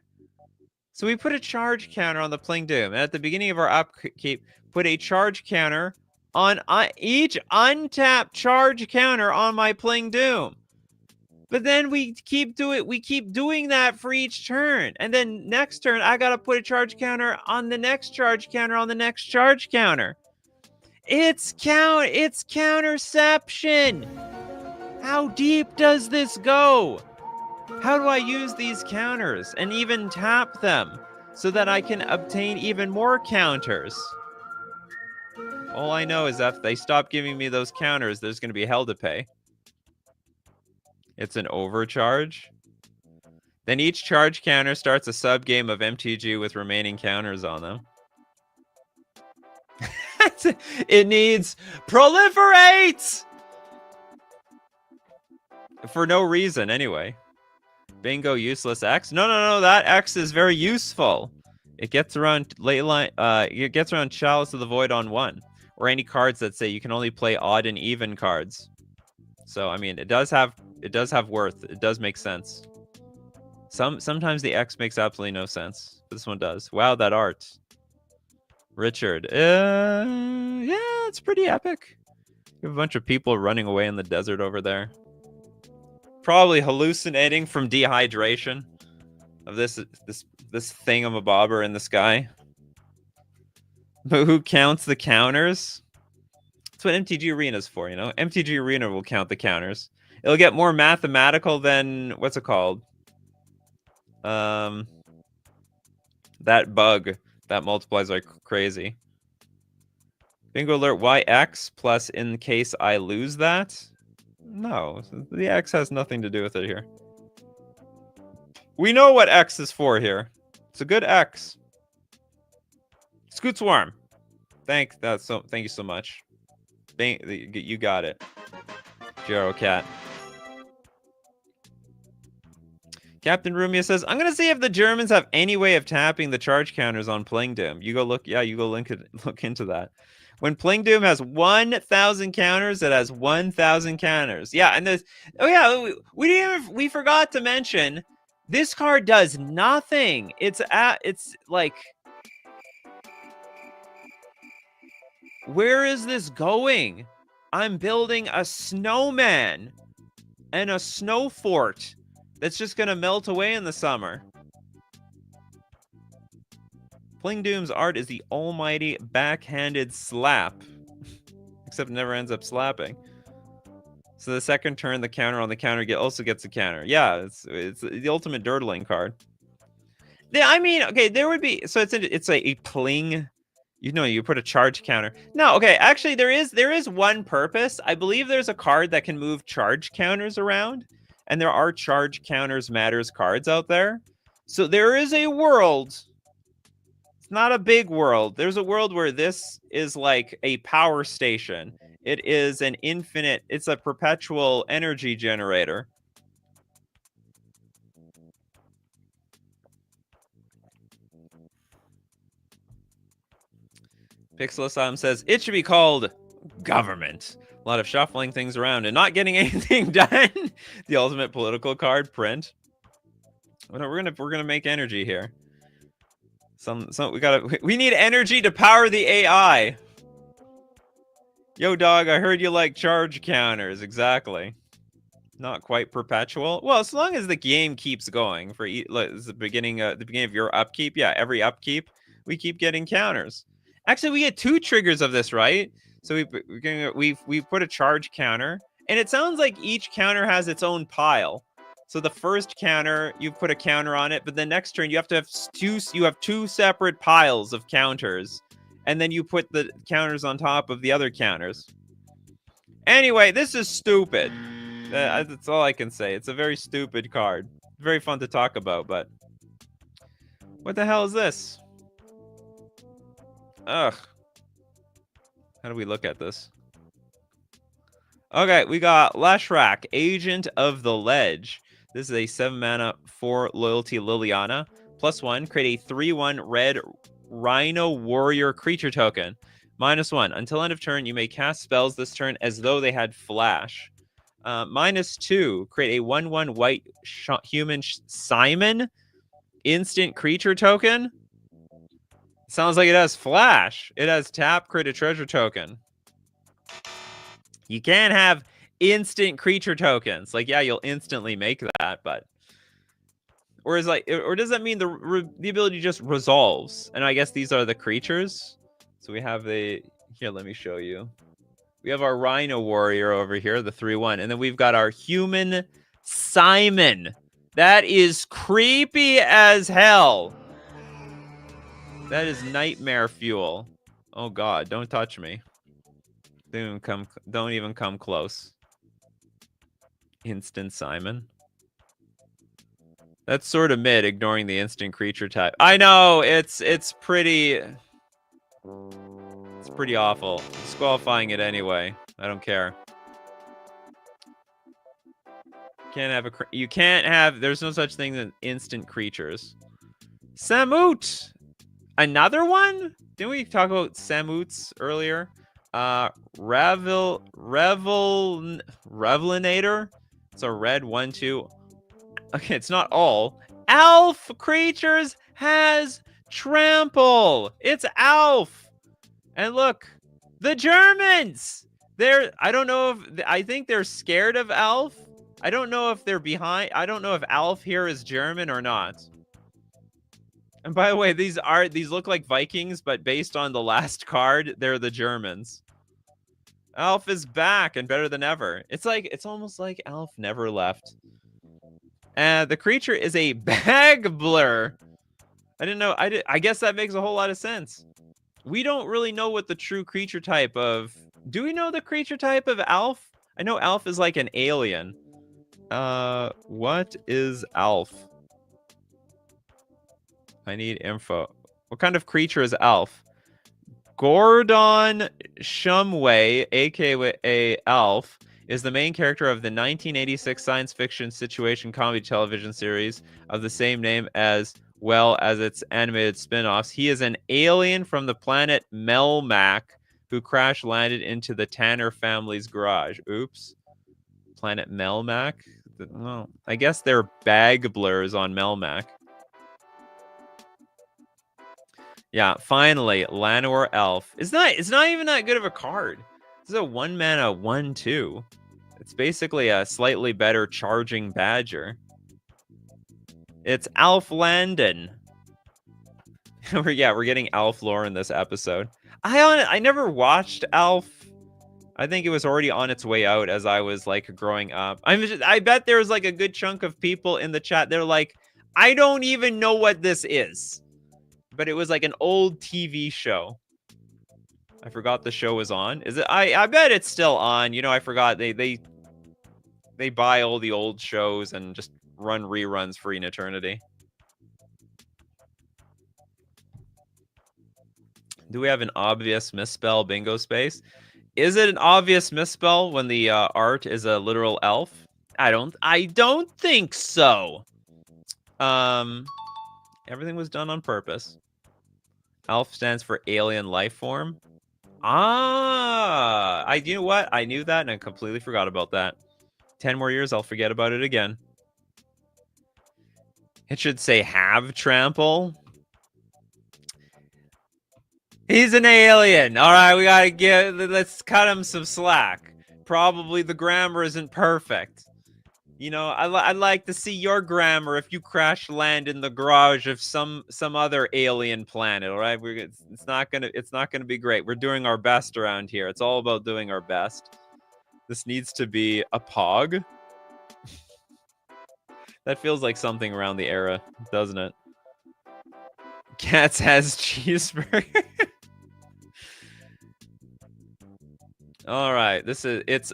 So we put a charge counter on the Pling Doom. And at the beginning of our upkeep, put a charge counter on each untapped charge counter on my Pling Doom. But then we keep doing that for each turn. And then next turn, I gotta put a charge counter on the next charge counter on the next charge counter. It's counterception. How deep does this go? How do I use these counters and even tap them so that I can obtain even more counters? All I know is that if they stop giving me those counters, there's going to be hell to pay. It's an overcharge. Then each charge counter starts a sub-game of MTG with remaining counters on them. It needs proliferate! For no reason, anyway. Bingo, useless X. No. That X is very useful. It gets around it gets around Chalice of the Void on 1, or any cards that say you can only play odd and even cards. So I mean, it does have worth. It does make sense. Sometimes the X makes absolutely no sense. But this one does. Wow, that art. Richard. Yeah, it's pretty epic. You have a bunch of people running away in the desert over there. Probably hallucinating from dehydration of this thingamabobber in the sky. But who counts the counters? That's what MTG Arena's for, you know? MTG Arena will count the counters. It'll get more mathematical than, what's it called? That bug that multiplies like crazy. Bingo alert, why X plus in case I lose that? No, the X has nothing to do with it here. We know what X is for here. It's a good X. Scoot Swarm. Thank you so much. You got it. Jero Cat. Captain Rumia says, I'm gonna see if the Germans have any way of tapping the charge counters on Pling Doom. You go look into that. When Pling Doom has 1,000 counters, it has 1,000 counters. Yeah, and there's we forgot to mention this card does nothing. It's like, where is this going? I'm building a snowman and a snow fort that's just gonna melt away in the summer. Pling Doom's art is the almighty backhanded slap. Except it never ends up slapping. So the second turn, the counter on the counter also gets a counter. Yeah, it's the ultimate dirtling card. I mean, okay, there would be, so it's a pling. You know, you put a charge counter. No, okay, actually there is one purpose. I believe there's a card that can move charge counters around, and there are charge counters matters cards out there. So there is a world. It's not a big world. There's a world where this is like a power station. It is an infinite, it's a perpetual energy generator. Pixel Asylum says, it should be called government. A lot of shuffling things around and not getting anything done. The ultimate political card print. We're gonna make energy here. We need energy to power the AI. Yo, dog, I heard you like charge counters. Exactly. Not quite perpetual. Well, as long as the game keeps going for the beginning of your upkeep. Yeah, every upkeep we keep getting counters. Actually, we get 2 triggers of this, right? So we put a charge counter, and it sounds like each counter has its own pile. So the first counter, you put a counter on it, but the next turn you have to have two separate piles of counters, and then you put the counters on top of the other counters. Anyway, this is stupid. That's all I can say. It's a very stupid card. Very fun to talk about, but what the hell is this? Ugh. How do we look at this? Okay, we got Leshrac, Agent of the Ledge. This is a 7-mana 4 loyalty Liliana. +1, create a 3/1 red Rhino Warrior creature token. -1, until end of turn, you may cast spells this turn as though they had flash. -2, create a 1/1 white human Simon instant creature token. Sounds like it has flash. It has tap, create a treasure token. You can't have instant creature tokens. Like, yeah, you'll instantly make that, but or does that mean the ability just resolves? And I guess these are the creatures. So we have here, let me show you. We have our Rhino Warrior over here, the 3/1, and then we've got our human Simon. That is creepy as hell. That is nightmare fuel. Oh god, don't touch me. Don't even come close. Instant Simon. That's sort of mid, ignoring the instant creature type. I know, it's pretty awful. Disqualifying it anyway. I don't care. You can't have there's no such thing as instant creatures. Samut! Another one? Didn't we talk about Samuts earlier? Revelinator. It's a red 1/2. Okay, it's not all. Alf Creatures has trample. It's Alf. And look, the Germans. I think they're scared of Alf. I don't know if they're behind. I don't know if Alf here is German or not. And by the way, these look like Vikings, but based on the last card, they're the Germans. Alf is back and better than ever. It's almost like Alf never left. The creature is a Bagbler. I didn't know. I guess that makes a whole lot of sense. We don't really know what the true creature type of. Do we know the creature type of Alf? I know Alf is like an alien. What is Alf? I need info. What kind of creature is Alf? Gordon Shumway, aka Alf, is the main character of the 1986 science fiction situation comedy television series of the same name, as well as its animated spin-offs. He is an alien from the planet Melmac who crash landed into the Tanner family's garage. Oops. Planet Melmac? Well, I guess they're Bagblers on Melmac. Yeah, finally, Llanowar Elf. It's not even that good of a card. This is a 1-mana 1/2. It's basically a slightly better charging badger. It's Alf Landon. We're getting Alf lore in this episode. I never watched Alf. I think it was already on its way out as I was like growing up. I bet there was like a good chunk of people in the chat. They're like, I don't even know what this is. But it was like an old TV show. I forgot the show was on. Is it? I bet it's still on. You know, I forgot they buy all the old shows and just run reruns for an eternity. Do we have an obvious misspell bingo space? Is it an obvious misspell when the art is a literal elf? I don't think so. Everything was done on purpose. Elf stands for alien life form. Ah, you know what? I knew that and I completely forgot about that. 10 more years, I'll forget about it again. It should say have trample. He's an alien. All right, let's cut him some slack. Probably the grammar isn't perfect. You know, I'd like to see your grammar if you crash land in the garage of some other alien planet. All right, it's not gonna be great. We're doing our best around here. It's all about doing our best. This needs to be a pog. That feels like something around the era, doesn't it? Cats has cheeseburger. All right, it's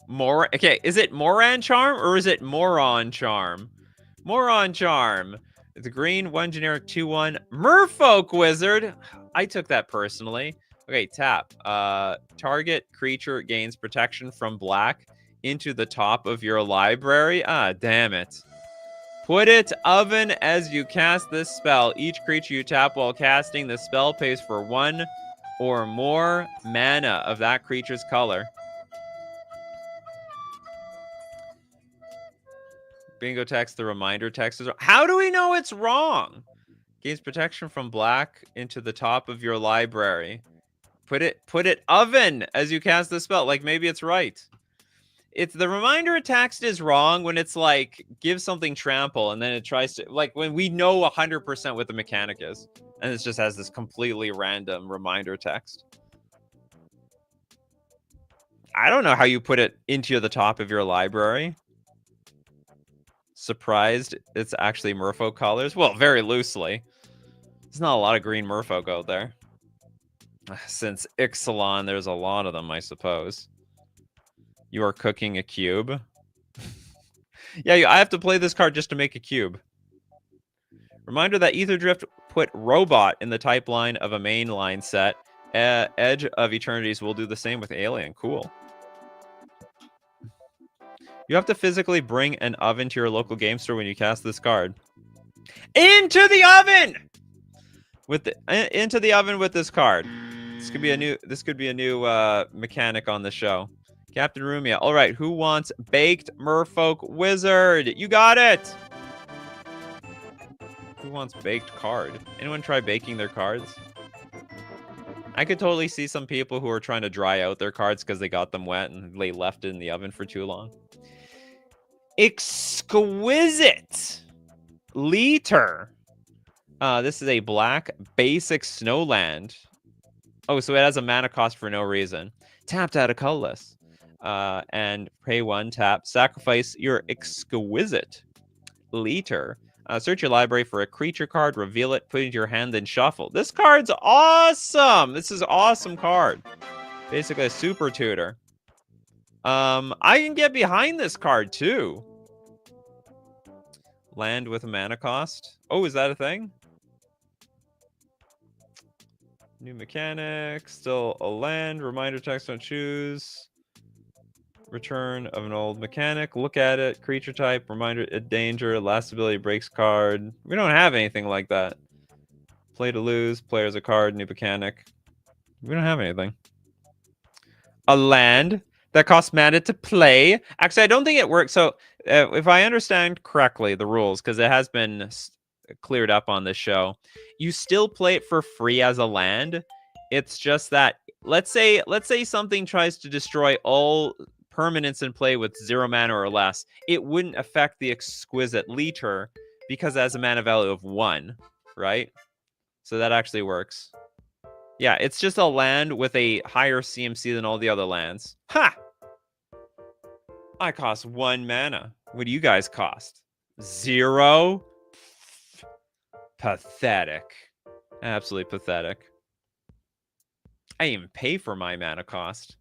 more. Okay, is it Moran Charm or is it Moron Charm? Moron Charm. The green 1 generic 2/1 Merfolk Wizard. I took that personally. Okay, tap. Target creature gains protection from black into the top of your library. Ah, damn it. Put it oven as you cast this spell. Each creature you tap while casting the spell pays for 1 or more mana of that creature's color. Bingo text, the reminder text is wrong. How do we know it's wrong? Gains protection from black into the top of your library. Put it oven as you cast the spell. Like maybe it's right. It's the reminder text is wrong when it's like give something trample and then it tries to like when we know 100% what the mechanic is and it just has this completely random reminder text. I don't know how you put it into the top of your library. Surprised it's actually merfolk colors? Well, very loosely. There's not a lot of green merfolk out there. Since Ixalan, there's a lot of them, I suppose. You are cooking a cube. Yeah, I have to play this card just to make a cube. Reminder that Aetherdrift put Robot in the type line of a main line set. Edge of Eternities will do the same with Alien. Cool. You have to physically bring an oven to your local game store when you cast this card. Into the oven! Into the oven with this card. This could be a new mechanic on the show. Captain Rumia. All right, who wants baked merfolk wizard? You got it. Who wants baked card? Anyone try baking their cards? I could totally see some people who are trying to dry out their cards because they got them wet and they left it in the oven for too long. Exquisite Liter. This is a black basic snowland. Oh, so it has a mana cost for no reason. Tapped out of colorless. And pay 1, tap, sacrifice your exquisite Liter. Search your library for a creature card, reveal it, put it into your hand, then shuffle. This card's awesome. This is an awesome card. Basically a super tutor. I can get behind this card too. Land with a mana cost. Oh, is that a thing? New mechanic, still a land. Reminder text, don't choose. Return of an old mechanic. Look at it. Creature type. Reminder. Danger. Last ability breaks card. We don't have anything like that. Play to lose. Player's a card. New mechanic. We don't have anything. A land that costs mana to play. Actually, I don't think it works. So if I understand correctly the rules, because it has been cleared up on this show, you still play it for free as a land. It's just that let's say something tries to destroy all permanents in play with 0 mana or less, it wouldn't affect the exquisite Liter because it has a mana value of 1, right? So that actually works. Yeah, it's just a land with a higher CMC than all the other lands. Ha! I cost 1 mana. What do you guys cost? 0? Pathetic. Absolutely pathetic. I didn't even pay for my mana cost.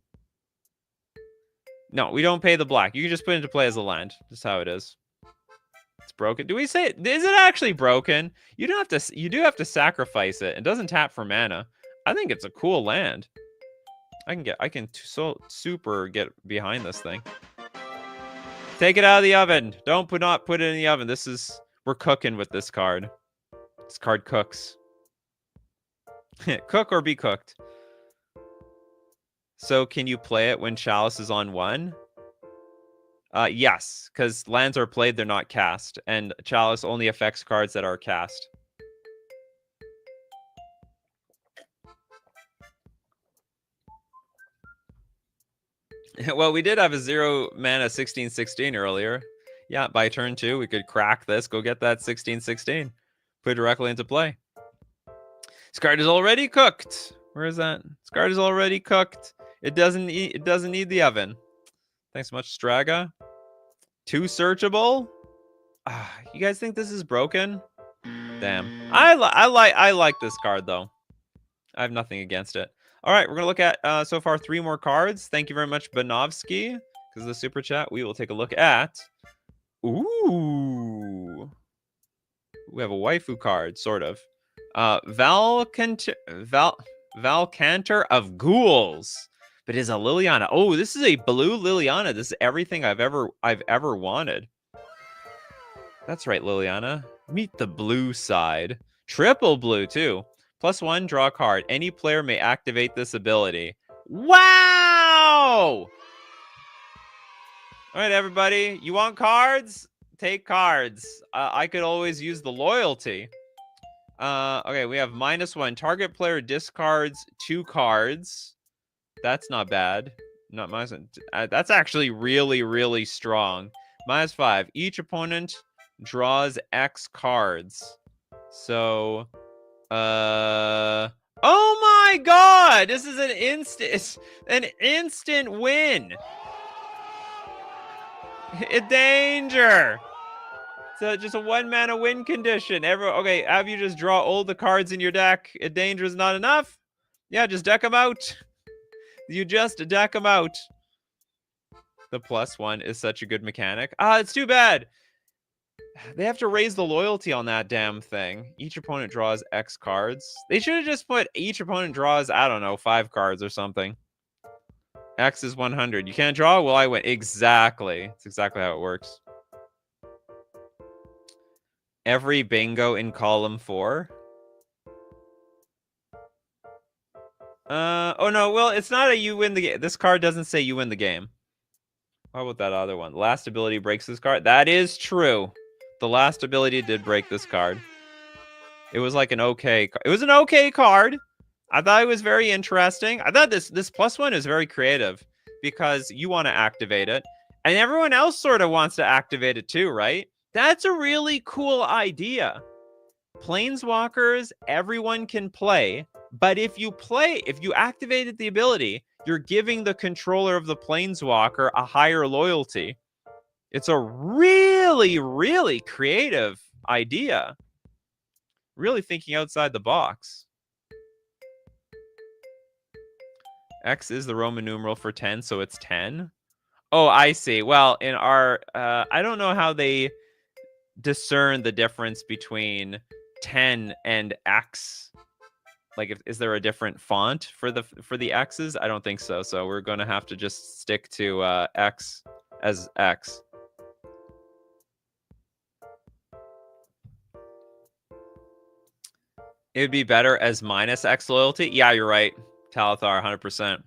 No, we don't pay the black. You can just put it into play as a land. Just how it is. It's broken. Do we say it? Is it actually broken? You don't have to. You do have to sacrifice it. It doesn't tap for mana. I think it's a cool land. I can so super get behind this thing. Take it out of the oven. Not put it in the oven. We're cooking with this card. This card cooks. Cook or be cooked. So can you play it when Chalice is on 1? Yes, because lands are played, they're not cast. And Chalice only affects cards that are cast. Well, we did have a 0 mana 16/16 earlier. Yeah, by turn 2, we could crack this, go get that 16/16. Put it directly into play. This card is already cooked. Where is that? This card is already cooked. It doesn't need the oven. Thanks so much, Straga. 2 searchable. You guys think this is broken? Damn. I like this card though. I have nothing against it. All right, we're gonna look at so far 3 more cards. Thank you very much, Banovsky, because of the super chat. We will take a look at. Ooh. We have a waifu card, sort of. Valcanter of Ghouls, but is a Liliana. Oh, this is a blue Liliana. This is everything I've ever wanted. That's right, Liliana. Meet the blue side. Triple blue too. +1, draw a card. Any player may activate this ability. Wow! All right, everybody. You want cards? Take cards. I could always use the loyalty. Okay, we have -1. Target player discards 2 cards. That's not bad. Not -1. That's actually really, really strong. -5. Each opponent draws X cards. So, oh my God! This is an instant win. Danger. So just a 1 mana win condition. Okay, have you just draw all the cards in your deck. Danger is not enough. Yeah, just deck them out. You just deck them out. The +1 is such a good mechanic. It's too bad. They have to raise the loyalty on that damn thing. Each opponent draws X cards. They should have just put each opponent draws, I don't know, 5 cards or something. X is 100. You can't draw? Well, I win. Exactly. It's exactly how it works. Every bingo in column 4. Oh no, well, it's not a you win the game. This card doesn't say you win the game. How about that other one? The last ability breaks this card. That is true. The last ability did break this card. It was like an okay. It was an okay card. I thought it was very interesting. I thought this +1 is very creative because you want to activate it, and everyone else sort of wants to activate it too, right? That's a really cool idea. Planeswalkers, everyone can play, but if you activated the ability, you're giving the controller of the Planeswalker a higher loyalty. It's a really, really creative idea. Really thinking outside the box. X is the Roman numeral for 10, so it's 10. Oh, I see. Well, in our, I don't know how they discern the difference between 10 and X. Like, is there a different font for the X's? I don't think so. So we're going to have to just stick to X as X. It would be better as -X loyalty. Yeah, you're right. Talithar, 100%.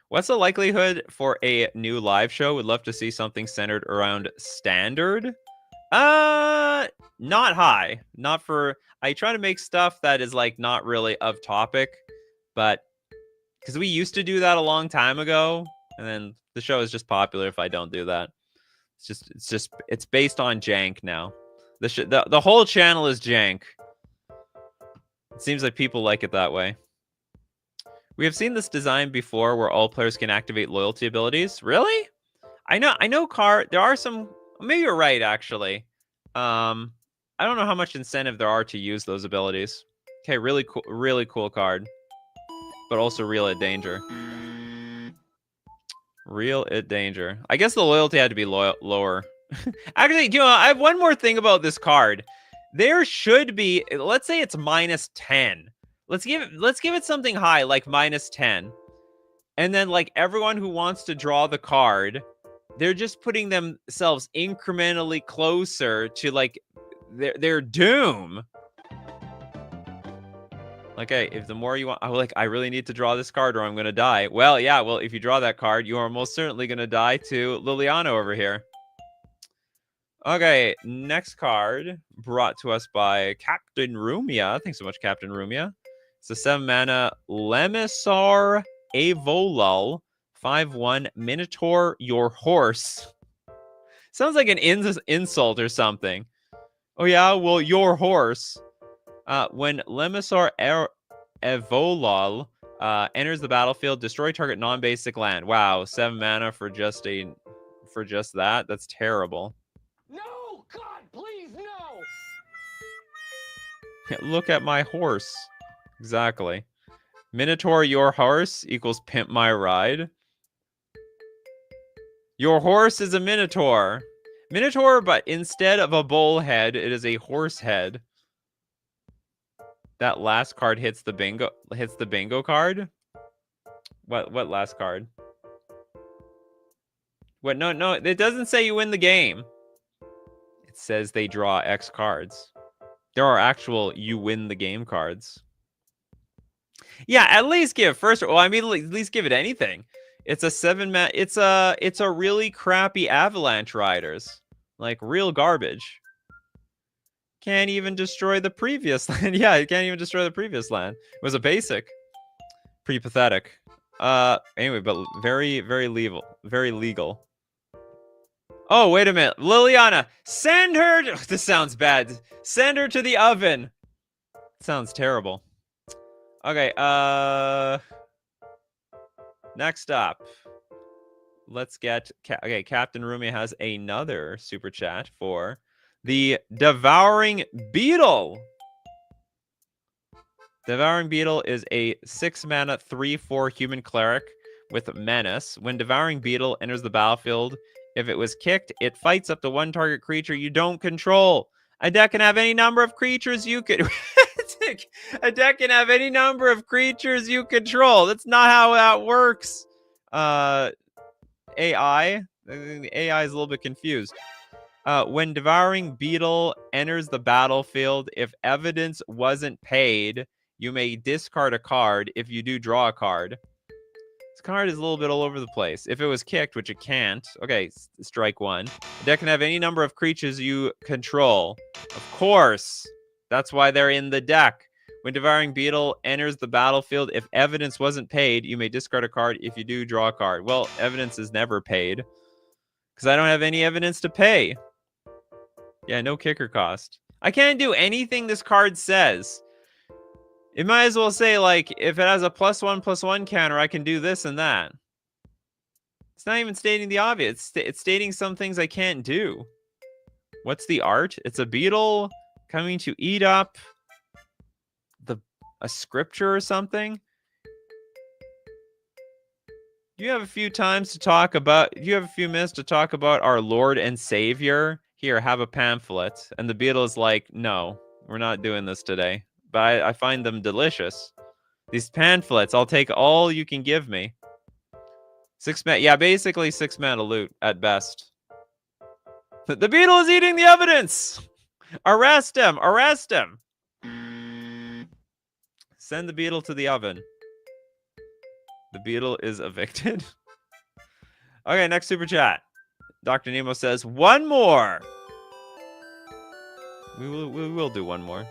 What's the likelihood for a new live show? Would love to see something centered around standard. Not high. Not for... I try to make stuff that is, like, not really of topic, but... Because we used to do that a long time ago, and then the show is just popular if I don't do that. It's based on jank now. The whole channel is jank. It seems like people like it that way. We have seen this design before where all players can activate loyalty abilities. Really? I know there are some... Maybe you're right, actually. I don't know how much incentive there are to use those abilities. Okay, really cool card. But also real at danger. Real at danger. I guess the loyalty had to be lower. Actually, you know, I have one more thing about this card. There should be... Let's say it's -10. Let's give it something high, like -10. And then, like, everyone who wants to draw the card, they're just putting themselves incrementally closer to, like, their doom. Like, hey, if the more you want, I really need to draw this card or I'm going to die. Well, yeah, well, if you draw that card, you are most certainly going to die to Liliana over here. Okay, next card brought to us by Captain Rumia. Thanks so much, Captain Rumia. It's a 7-mana Lemisar Avolul, 5/1 Minotaur, your horse. Sounds like an insult or something. Oh yeah, well, your horse. When Lemisar Avolul enters the battlefield, destroy target non-basic land. Wow, 7 mana for just that? That's terrible. No, God, please, no! Look at my horse. Exactly. Minotaur, your horse equals pimp my ride. Your horse is a minotaur. Minotaur, but instead of a bull head, it is a horse head. That last card hits the bingo card. What last card? What? No, it doesn't say you win the game. It says they draw X cards. There are actual you win the game cards. Yeah, at least give first. Well, I mean, at least give it anything. It's a 7-mana. It's a really crappy Avalanche Riders, like real garbage. Can't even destroy the previous land. Yeah, it can't even destroy the previous land. It was a basic. Pretty pathetic. Anyway, but very, very legal. Very legal. Oh, wait a minute. Liliana, send her to... This sounds bad. Send her to the oven. Sounds terrible. Okay, next up. Let's get... Okay, Captain Rumi has another super chat for the Devouring Beetle. Devouring Beetle is a 6-mana 3/4 human cleric with Menace. When Devouring Beetle enters the battlefield, if it was kicked, it fights up to one target creature you don't control. A deck can have any number of creatures you could... A deck can have any number of creatures you control. That's not how that works. AI? The AI is a little bit confused. When Devouring Beetle enters the battlefield, if evidence wasn't paid, you may discard a card. If you do, draw a card. This card is a little bit all over the place. If it was kicked, which it can't. Okay, strike one. The deck can have any number of creatures you control. Of course. That's why they're in the deck. When Devouring Beetle enters the battlefield, if evidence wasn't paid, you may discard a card. If you do, draw a card. Well, evidence is never paid. Because I don't have any evidence to pay. Yeah, no kicker cost. I can't do anything this card says. It might as well say, like, if it has a +1/+1 counter, I can do this and that. It's not even stating the obvious. It's stating some things I can't do. What's the art? It's a beetle coming to eat up a scripture or something. You have a few minutes to talk about our Lord and Savior. Here, have a pamphlet. And the beetle is like, no, we're not doing this today. But I find them delicious. These pamphlets, I'll take all you can give me. 6 mana, yeah, basically 6 mana loot at best. The beetle is eating the evidence! Arrest him! Arrest him! Send the beetle to the oven. The beetle is evicted. Okay, next super chat. Dr. Nemo says, one more! We will do one more.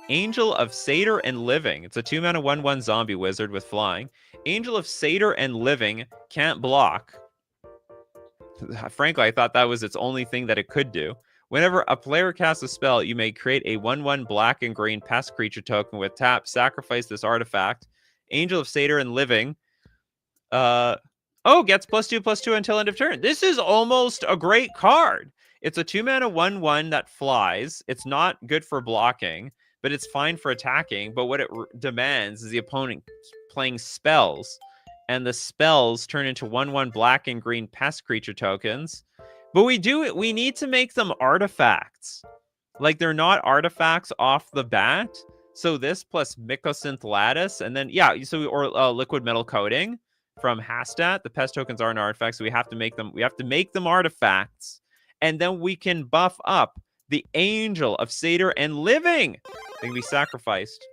Angel of Satyr and Living. It's a 2-mana 1/1 zombie wizard with flying. Angel of Satyr and Living can't block. Frankly, I thought that was its only thing that it could do. Whenever a player casts a spell, you may create a 1/1 black and green pest creature token with tap. Sacrifice this artifact. Angel of Satyr and Living. Gets +2/+2 until end of turn. This is almost a great card. It's a 2-mana 1/1 that flies. It's not good for blocking, but it's fine for attacking. But what it demands is the opponent playing spells. And the spells turn into 1/1 black and green pest creature tokens. But we need to make them artifacts. Like, they're not artifacts off the bat. So this plus Mycosynth Lattice, and then yeah, so or liquid metal coating from Hastat. The pest tokens are an artifact, so we have to make them. We have to make them artifacts, and then we can buff up the Angel of Satyr and Living. They can be sacrificed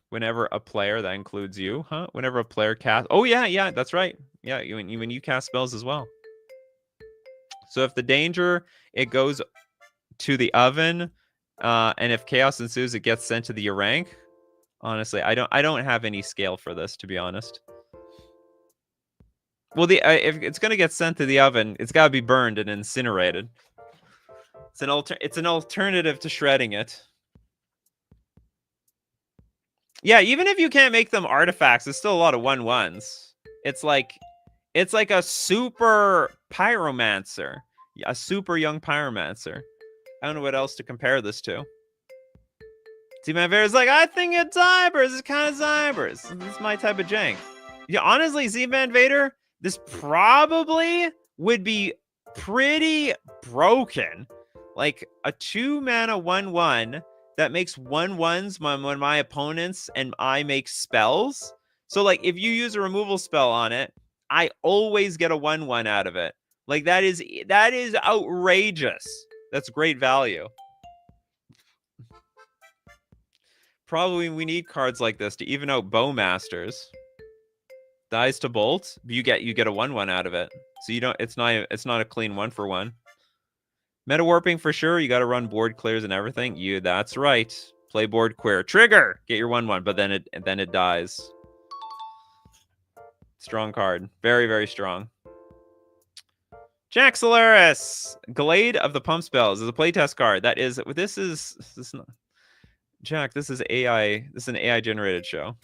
whenever a player, that includes you, huh? Whenever a player casts. Oh yeah, that's right. Yeah, when you cast spells as well. So if the danger, it goes to the oven, and if chaos ensues, it gets sent to the Urank. Honestly, I don't have any scale for this, to be honest. Well, if it's gonna get sent to the oven, it's gotta be burned and incinerated. It's an alternative to shredding it. Yeah, even if you can't make them artifacts, it's still a lot of 1/1s. It's like a super pyromancer, a super young pyromancer. I don't know what else to compare this to. Z-Man Vader's like, I think it's Zybers. It's kind of Zybers. This is my type of jank. Yeah, honestly, Z-Man Vader, this probably would be pretty broken. Like a 2-mana 1/1 that makes 1/1s when my opponents and I make spells. So like if you use a removal spell on it, I always get a 1/1 out of it. Like that is outrageous. That's great value. Probably we need cards like this to even out Bowmasters. Dies to bolt, you get a 1/1 out of it. So you don't. It's not a clean 1-for-1. Meta warping for sure. You got to run board clears and everything. That's right. Play board clear. Trigger. Get your 1/1, but then it dies. Strong card. Very, very strong. Jack Solaris, Glade of the Pump Spells is a playtest card. This is not, Jack. This is AI. This is an AI generated show.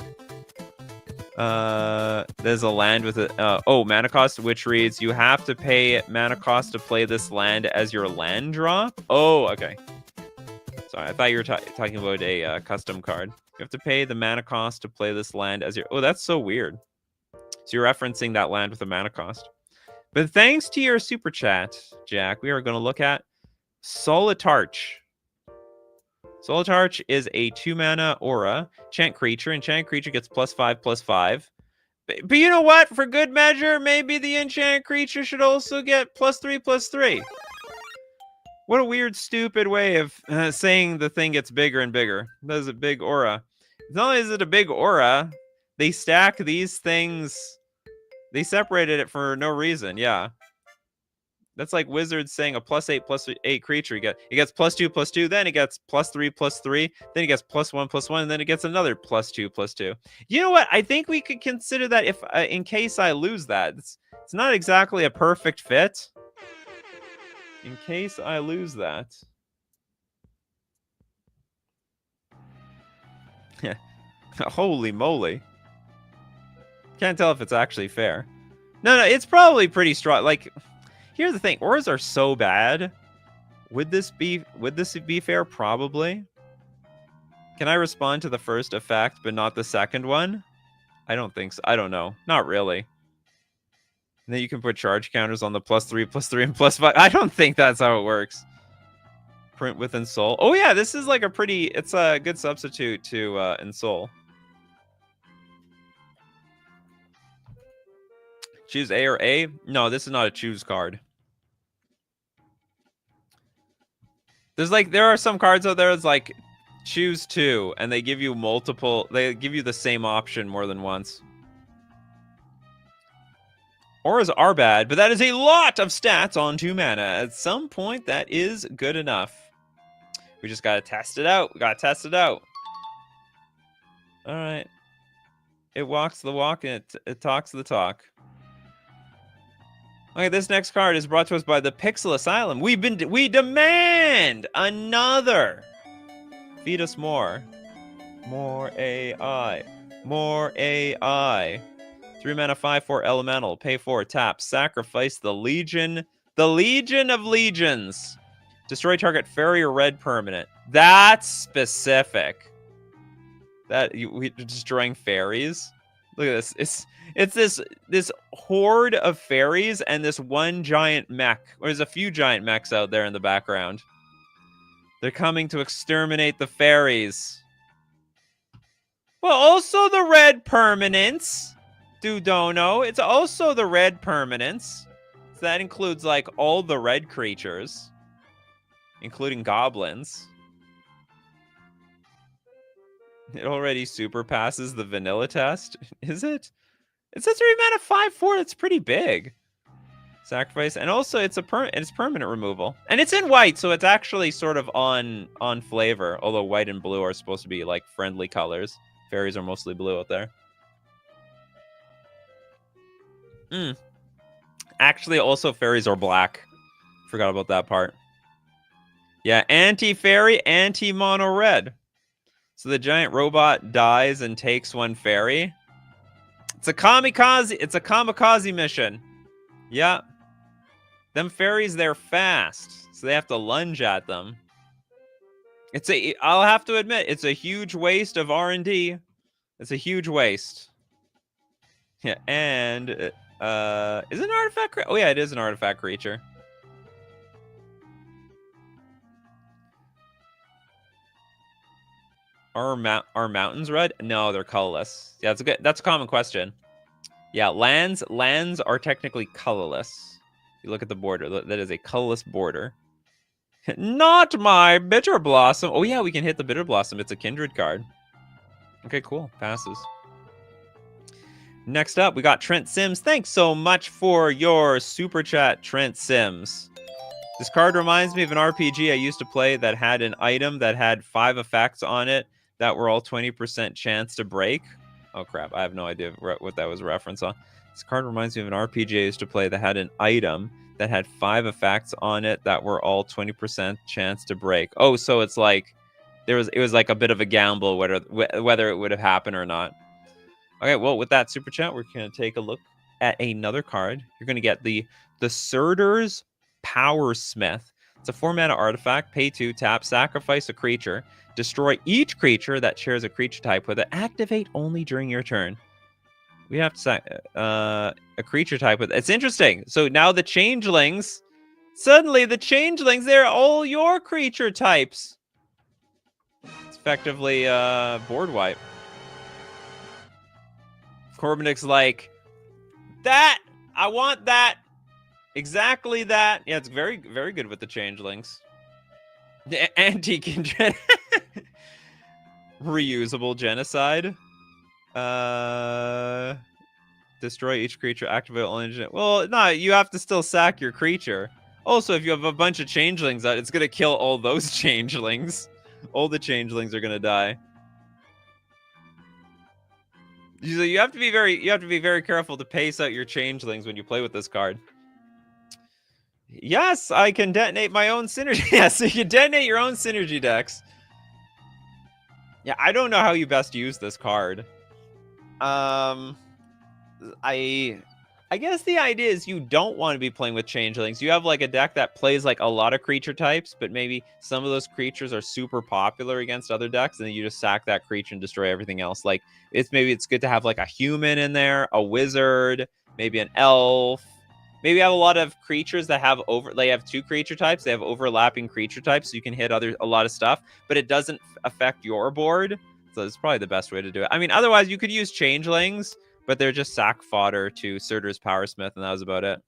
There's a land with a mana cost, which reads you have to pay mana cost to play this land as your land drop. Oh, okay. Sorry, I thought you were talking about a custom card. You have to pay the mana cost to play this land as your. Oh, that's so weird. So you're referencing that land with a mana cost. But thanks to your super chat, Jack, we are going to look at Solitarch. Solitarch is a 2-mana aura, enchant creature. Enchant creature gets +5/+5. But you know what? For good measure, maybe the enchant creature should also get +3/+3. What a weird, stupid way of saying the thing gets bigger and bigger. That is a big aura. Not only is it a big aura, they stack these things. They separated it for no reason. Yeah. That's like Wizards saying a +8/+8 creature. It gets +2/+2, then it gets +3/+3, then it gets +1/+1, and then it gets another +2/+2. You know what? I think we could consider that if in case I lose that. It's not exactly a perfect fit. In case I lose that. Holy moly. Can't tell if it's actually fair. No, it's probably pretty strong. Like, here's the thing. Auras are so bad. Would this be fair? Probably. Can I respond to the first effect, but not the second one? I don't think so. I don't know. Not really. And then you can put charge counters on the +3/+3 and +5. I don't think that's how it works. Print with Ensoul. Oh yeah, this is like it's a good substitute to Ensoul. Choose A or A? No, this is not a choose card. There are some cards out there that's like choose 2, and they give you the same option more than once. Auras are bad, but that is a lot of stats on 2 mana. At some point, that is good enough. We just gotta test it out. All right. It walks the walk and it talks the talk. Okay, this next card is brought to us by the Pixel Asylum. We demand another. Feed us more. More AI. More AI. 3 mana, 5/4 elemental. Pay 4, tap. Sacrifice the Legion. The Legion of Legions. Destroy target fairy or red permanent. That's specific. We're destroying fairies. Look at this. It's this horde of fairies and this one giant mech. Or there's a few giant mechs out there in the background. They're coming to exterminate the fairies. Well, also the red permanents. Dudono. It's also the red permanents. So that includes, like, all the red creatures. Including goblins. It already super passes the vanilla test. Is it? It says a mana 5/4. That's pretty big. Sacrifice, and also it's permanent removal, and it's in white, so it's actually sort of on flavor. Although white and blue are supposed to be like friendly colors. Fairies are mostly blue out there. Actually, also fairies are black. Forgot about that part. Yeah, anti-fairy, anti-mono red. So the giant robot dies and takes one fairy. It's a kamikaze. It's a kamikaze mission. Yeah. Them fairies, they're fast, so they have to lunge at them. I'll have to admit, it's a huge waste of R&D. It's a huge waste. Yeah, and is it an artifact? Oh yeah, it is an artifact creature. Are mountains red? No, they're colorless. Yeah, that's a common question. Yeah, lands are technically colorless. You look at the border. That is a colorless border. Not my Bitter Blossom. Oh, yeah, we can hit the Bitter Blossom. It's a Kindred card. Okay, cool. Passes. Next up, we got Trent Sims. Thanks so much for your super chat, Trent Sims. This card reminds me of an RPG I used to play that had an item that had 5 effects on it that were all 20% chance to break. Oh, crap. I have no idea what that was a reference on. This card reminds me of an RPG I used to play that had an item that had 5 effects on it that were all 20% chance to break. Oh, so it's like it was like a bit of a gamble whether it would have happened or not. Okay, well, with that super chat, we're going to take a look at another card. You're going to get the Surtur's Powersmith. It's a 4-mana artifact. Pay 2, tap, sacrifice a creature. Destroy each creature that shares a creature type with it. Activate only during your turn. We have to a creature type with it. It's interesting. So now the changelings, suddenly the changelings, they're all your creature types. It's effectively board wipe. Corbinick's like, that! I want that! Exactly that. Yeah, it's very, very good with the changelings. The anti-kindred. Reusable genocide. Destroy each creature, activate only. Well, no, you have to still sack your creature. Also, if you have a bunch of changelings out, it's gonna kill all those changelings. All the changelings are gonna die. So you have to be very careful to pace out your changelings when you play with this card. Yes, I can detonate my own synergy. Yes, you can detonate your own synergy decks. Yeah, I don't know how you best use this card. I guess the idea is you don't want to be playing with changelings. You have like a deck that plays like a lot of creature types, but maybe some of those creatures are super popular against other decks, and then you just sack that creature and destroy everything else. Like maybe it's good to have like a human in there, a wizard, maybe an elf. Maybe you have a lot of creatures that have they have 2 creature types. They have overlapping creature types, so you can hit a lot of stuff, but it doesn't affect your board. So it's probably the best way to do it. I mean, otherwise you could use changelings, but they're just sack fodder to Surtur's Powersmith, and that was about it.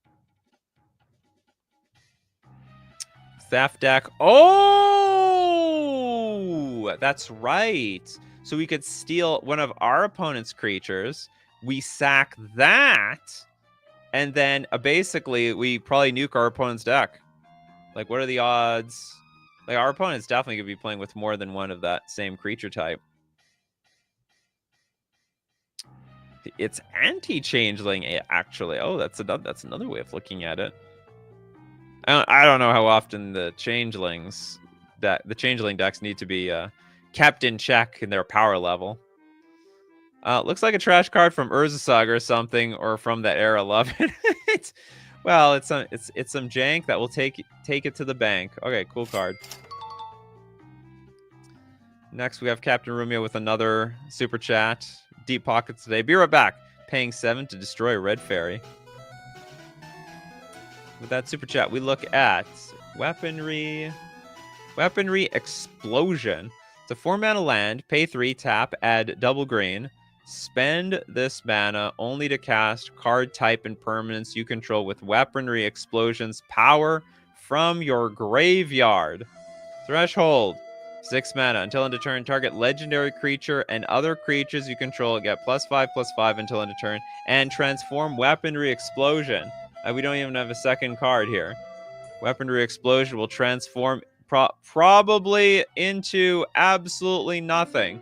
Theft deck. Oh, that's right. So we could steal one of our opponent's creatures. We sack that. And then basically we probably nuke our opponent's deck. Like, what are the odds? Like, our opponent's definitely going to be playing with more than one of that same creature type. It's anti-changeling, actually. Oh, that's another way of looking at it. I don't know how often the changeling decks need to be kept in check in their power level. Looks like a trash card from Urza Saga or something, or from that era. Love it. It's some jank that will take it to the bank. Okay, cool card. Next, we have Captain Rumio with another super chat. Deep pockets today. Be right back. Paying 7 to destroy a red fairy. With that super chat, we look at weaponry. Weaponry Explosion. It's a 4-mana land. Pay 3, tap, add double green. Spend this mana only to cast card type and permanents you control with Weaponry Explosion's power from your graveyard. Threshold. 6 mana. Until end of turn, target legendary creature and other creatures you control get +5/+5 until end of turn. And transform Weaponry Explosion. We don't even have a second card here. Weaponry Explosion will transform probably into absolutely nothing.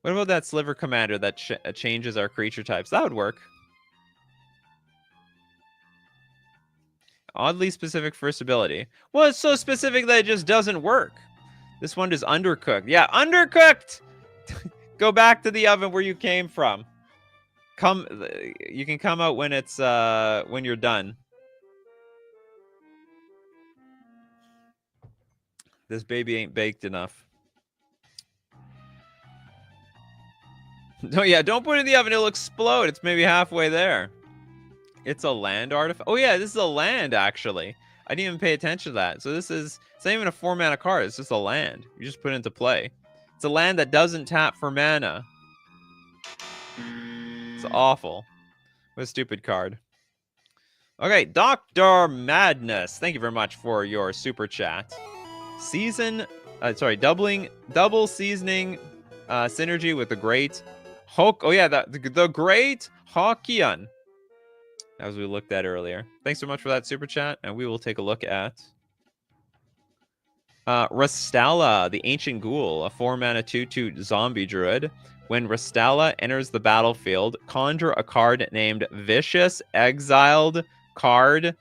What about that Sliver Commander that changes our creature types? That would work. Oddly specific first ability. Well, it's so specific that it just doesn't work. This one is Undercooked. Yeah, Undercooked! Go back to the oven where you came from. You can come out when it's when you're done. This baby ain't baked enough. No, yeah, don't put it in the oven. It'll explode. It's maybe halfway there. It's a land artifact. Oh, yeah, this is a land, actually. I didn't even pay attention to that. So it's not even a 4-mana card. It's just a land. You just put it into play. It's a land that doesn't tap for mana. It's awful. What a stupid card. Okay, Dr. Madness. Thank you very much for your super chat. Double seasoning synergy with the great the great Hawkian, as we looked at earlier. Thanks so much for that super chat, and we will take a look at Rastala, the Ancient Ghoul, a 4-mana 2/2 zombie druid. When Rastala enters the battlefield, conjure a card named Vicious Exiled Card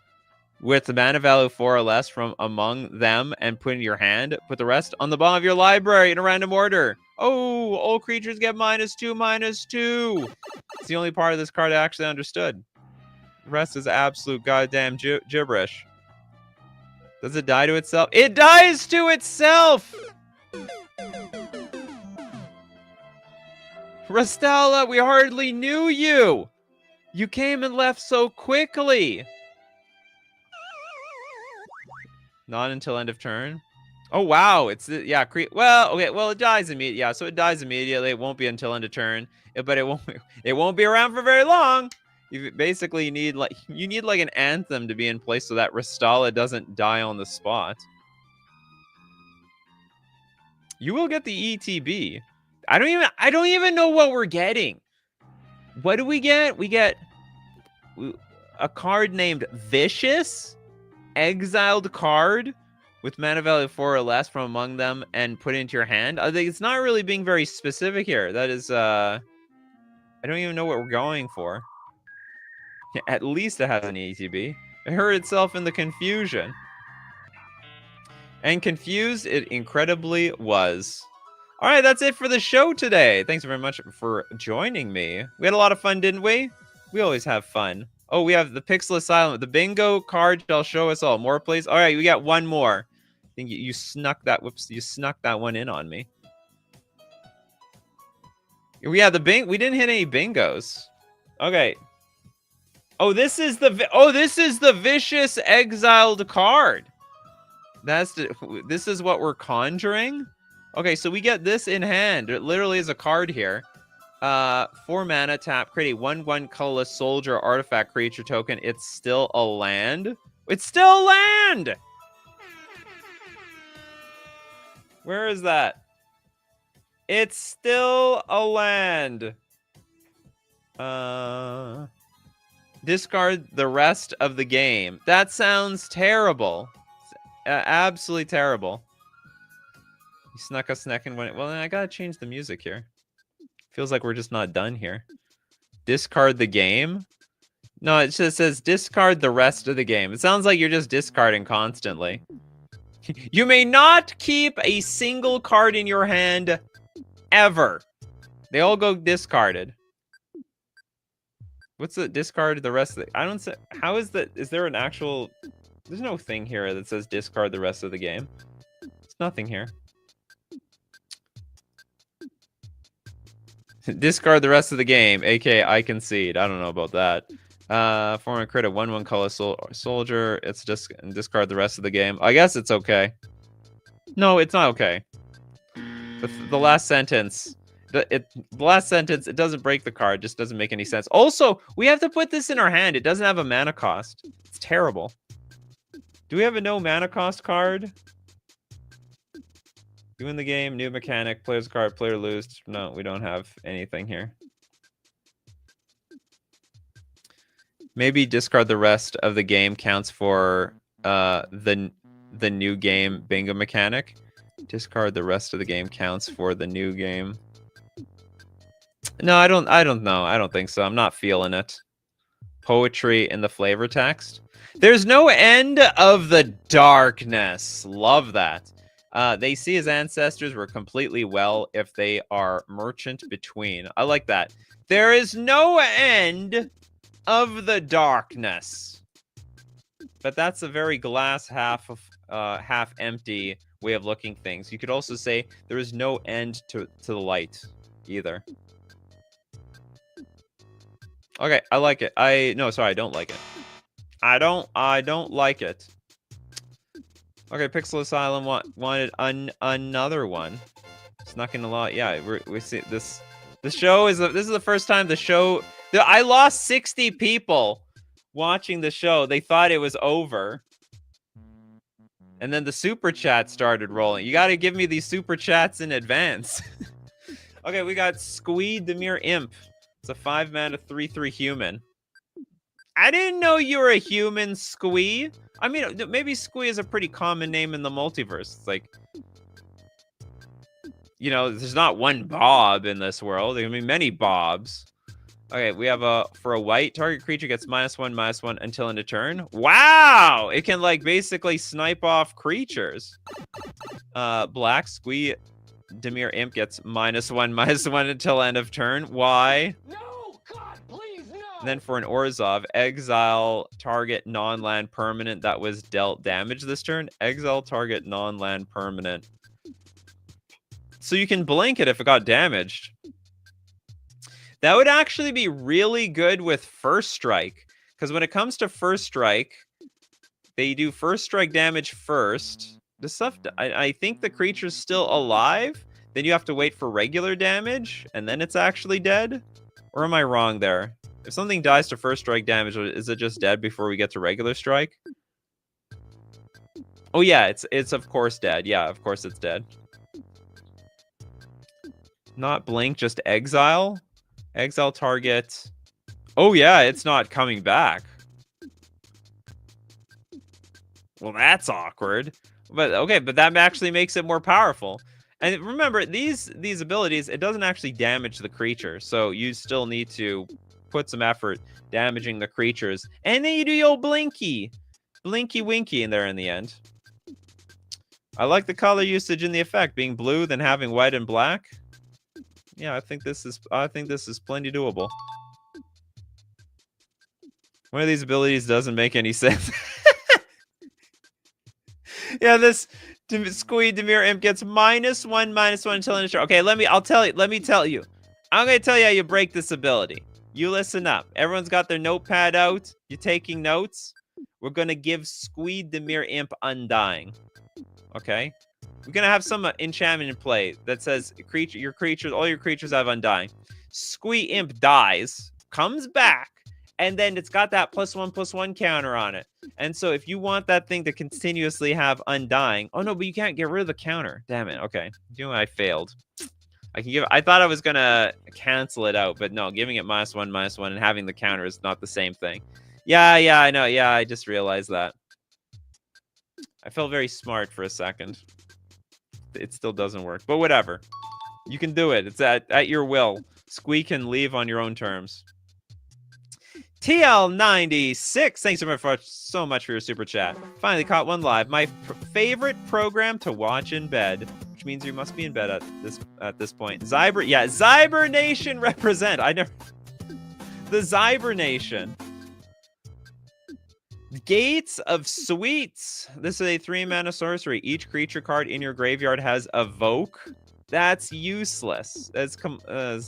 with the mana value 4 or less from among them and put in your hand. Put the rest on the bottom of your library in a random order. Oh, all creatures get -2/-2. It's the only part of this card I actually understood. The rest is absolute goddamn gibberish. Does it die to itself? It dies to itself! Rastala, we hardly knew you! You came and left so quickly! Not until end of turn. Oh, wow. It's, yeah, well, okay, well, it dies immediately. Yeah, so it dies immediately. It won't be until end of turn, but it won't be around for very long. You basically need like an anthem to be in place so that Rastala doesn't die on the spot. You will get the ETB. I don't even know what we're getting. What do we get? We get a card named Vicious Exiled Card with mana value 4 or less from among them and put it into your hand. I think it's not really being very specific here. That is I don't even know what we're going for. At least it has an ETB. It hurt itself in the confusion. And confused it incredibly was. All right, that's it for the show today. Thanks very much for joining me. We had a lot of fun, didn't we? We always have fun. Oh, we have the Pixel Asylum. The bingo card shall show us all. More, please. All right, we got one more. I think you snuck that. Whoops, you snuck that one in on me. Yeah, we didn't hit any bingos. Okay. Oh, this is the Vicious Exiled Card. This is what we're conjuring. Okay, so we get this in hand. It literally is a card here. 4 mana, tap, create a 1/1 colorless soldier artifact creature token. It's still a land. It's still land. Where is that? It's still a land. Discard the rest of the game. That sounds terrible. Absolutely terrible. You snuck a second when well, I gotta change the music here. Feels like we're just not done here. Discard the game? No, it just says discard the rest of the game. It sounds like you're just discarding constantly. You may not keep a single card in your hand ever. They all go discarded. What's the discard the rest of the... I don't say... How is that... Is there an actual... There's no thing here that says discard the rest of the game. There's nothing here. Discard the rest of the game, aka I concede. I don't know about that. Form a crit, a 1/1 color soldier. It's just discard the rest of the game. I guess it's okay. No, it's not okay. The last sentence. The last sentence, it doesn't break the card. Just doesn't make any sense. Also, we have to put this in our hand. It doesn't have a mana cost. It's terrible. Do we have a no mana cost card? You win the game, new mechanic, player's card, player lose. No, we don't have anything here. Maybe discard the rest of the game counts for the new game bingo mechanic. Discard the rest of the game counts for the new game. No, I don't know. I don't think so. I'm not feeling it. Poetry in the flavor text. There's no end of the darkness. Love that. They see his ancestors were completely well if they are merchant between. I like that. There is no end of the darkness. But that's a very glass half empty way of looking things. You could also say there is no end to the light either. Okay, I like it. No, sorry, I don't like it. I don't like it. Okay, Pixel Asylum wanted another one. Snuck in a lot. Yeah, we see this. The show is this is the first time the show. I lost 60 people watching the show. They thought it was over. And then the super chat started rolling. You got to give me these super chats in advance. Okay, we got Squee Demir Imp. It's a 5-mana 3/3 human. I didn't know you were a human, Squee. I mean, maybe Squee is a pretty common name in the multiverse. It's like, you know, there's not one Bob in this world. There can be many Bobs. Okay, we have for a white, target creature gets -1/-1 until end of turn. Wow! It can, like, basically snipe off creatures. Black, Squee Demir Imp gets -1/-1 until end of turn. Why? No! God, please, no! And then for an Orzhov, exile target non-land permanent that was dealt damage this turn. Exile target non-land permanent. So you can blink it if it got damaged. That would actually be really good with First Strike. Because when it comes to First Strike, they do First Strike damage first. The stuff, I think the creature's still alive. Then you have to wait for regular damage, and then it's actually dead? Or am I wrong there? If something dies to First Strike damage, is it just dead before we get to regular strike? Oh yeah, it's of course dead. Yeah, of course it's dead. Not blink, just exile? Exile target. Oh yeah, it's not coming back. Well, that's awkward. But okay, but that actually makes it more powerful. And remember, these abilities, it doesn't actually damage the creature. So you still need to put some effort damaging the creatures. And then you do your blinky. Blinky winky in there in the end. I like the color usage in the effect, being blue than having white and black. Yeah, I think this is plenty doable. One of these abilities doesn't make any sense. Yeah, this Squee Demir Imp gets -1/-1 until end of turn. Okay, let me tell you. I'm gonna tell you how you break this ability. You listen up. Everyone's got their notepad out. You're taking notes. We're gonna give Squee Demir Imp Undying. Okay? We're gonna have some enchantment in play that says all your creatures have Undying. Squee Imp dies, comes back, and then it's got that +1/+1 counter on it. And so if you want that thing to continuously have Undying, oh no, but you can't get rid of the counter. Damn it. Okay, you know, I failed. I thought I was gonna cancel it out, but no, giving it -1/-1 and having the counter is not the same thing. Yeah, I know. Yeah, I just realized that. I felt very smart for a second. It still doesn't work, but whatever. You can do it. It's at your will. Squee can leave on your own terms. TL96, thanks so much for your super chat. Finally caught one live. My favorite program to watch in bed, which means you must be in bed at this point. Zyber, yeah, Zyber Nation represent. The Zyber Nation. Gates of Sweets. This is a 3-mana sorcery. Each creature card in your graveyard has Evoke. That's useless. That's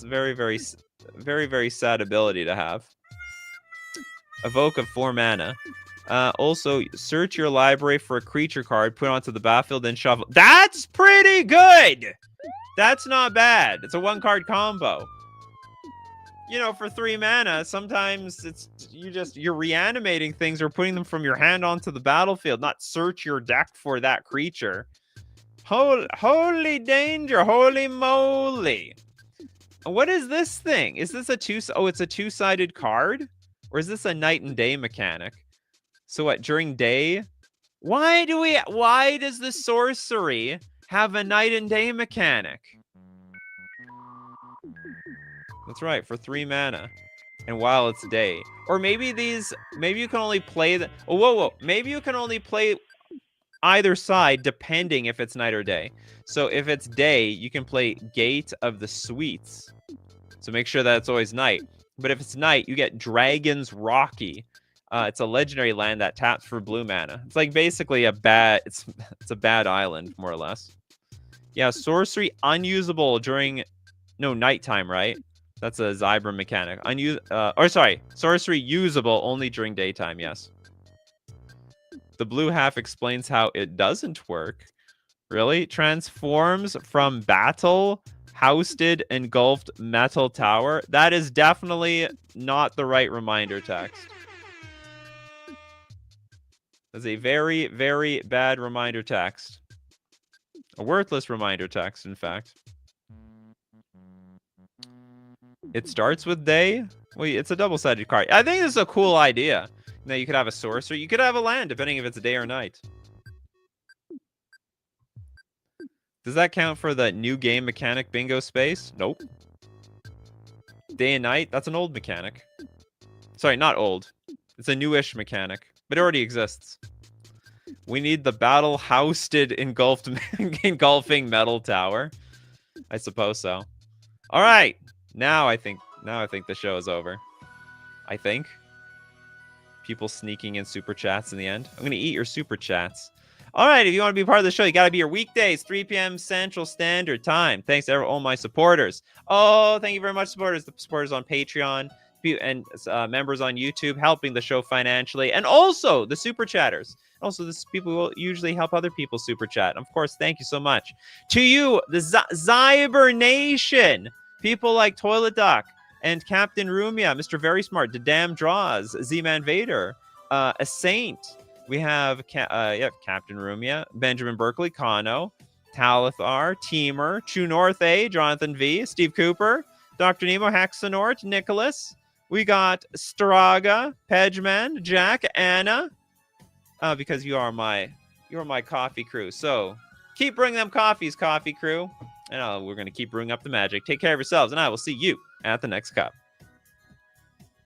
very, very, very, very sad ability to have. Evoke of 4 mana. Also, search your library for a creature card, put it onto the battlefield, then shuffle. That's pretty good! That's not bad. It's a 1-card combo. You know, for 3 mana, sometimes it's you're reanimating things or putting them from your hand onto the battlefield, not search your deck for that creature. Holy danger, holy moly. What is this thing? Is this it's a 2-sided card? Or is this a night and day mechanic? So what, during day? Why does the sorcery have a night and day mechanic? That's right, for 3 mana. And while it's day. Or maybe you can only play whoa. Maybe you can only play either side depending if it's night or day. So if it's day, you can play Gate of the Sweets. So make sure that it's always night. But if it's night, you get Dragon's Rocky. It's a legendary land that taps for blue mana. It's like basically it's a bad island, more or less. Yeah, sorcery unusable during nighttime, right? That's a Zybra mechanic. Sorcery usable only during daytime, yes. The blue half explains how it doesn't work. Really? Transforms from battle, housed, engulfed metal tower. That is definitely not the right reminder text. That's a very, very bad reminder text. A worthless reminder text, in fact. It starts with day? Well, it's a double-sided card. I think this is a cool idea. Now, you could have a sorcerer. You could have a land, depending if it's day or night. Does that count for the new game mechanic bingo space? Nope. Day and night? That's an old mechanic. Sorry, not old. It's a newish mechanic, but it already exists. We need the battle housed engulfing metal tower. I suppose so. All right. Now I think the show is over. I think. People sneaking in super chats in the end. I'm going to eat your super chats. All right, if you want to be part of the show, you got to be here weekdays, 3 p.m. Central Standard Time. Thanks to all my supporters. Oh, thank you very much, supporters. The supporters on Patreon and members on YouTube helping the show financially. And also the super chatters. Also, this people who will usually help other people super chat. Of course, thank you so much. To you, the Zyber Nation. People like Toilet Duck and Captain Rumia, Mr. Very Smart, The Damn Draws, Z-Man Vader, a Saint. We have Captain Rumia, Benjamin Berkeley, Kano, Talithar, Teamer, True North A, Jonathan V, Steve Cooper, Dr. Nemo, Hexanort, Nicholas. We got Straga, Pedgeman, Jack, Anna, because you are my coffee crew. So keep bringing them coffees, coffee crew. And we're going to keep brewing up the magic. Take care of yourselves, and I will see you at the next cup.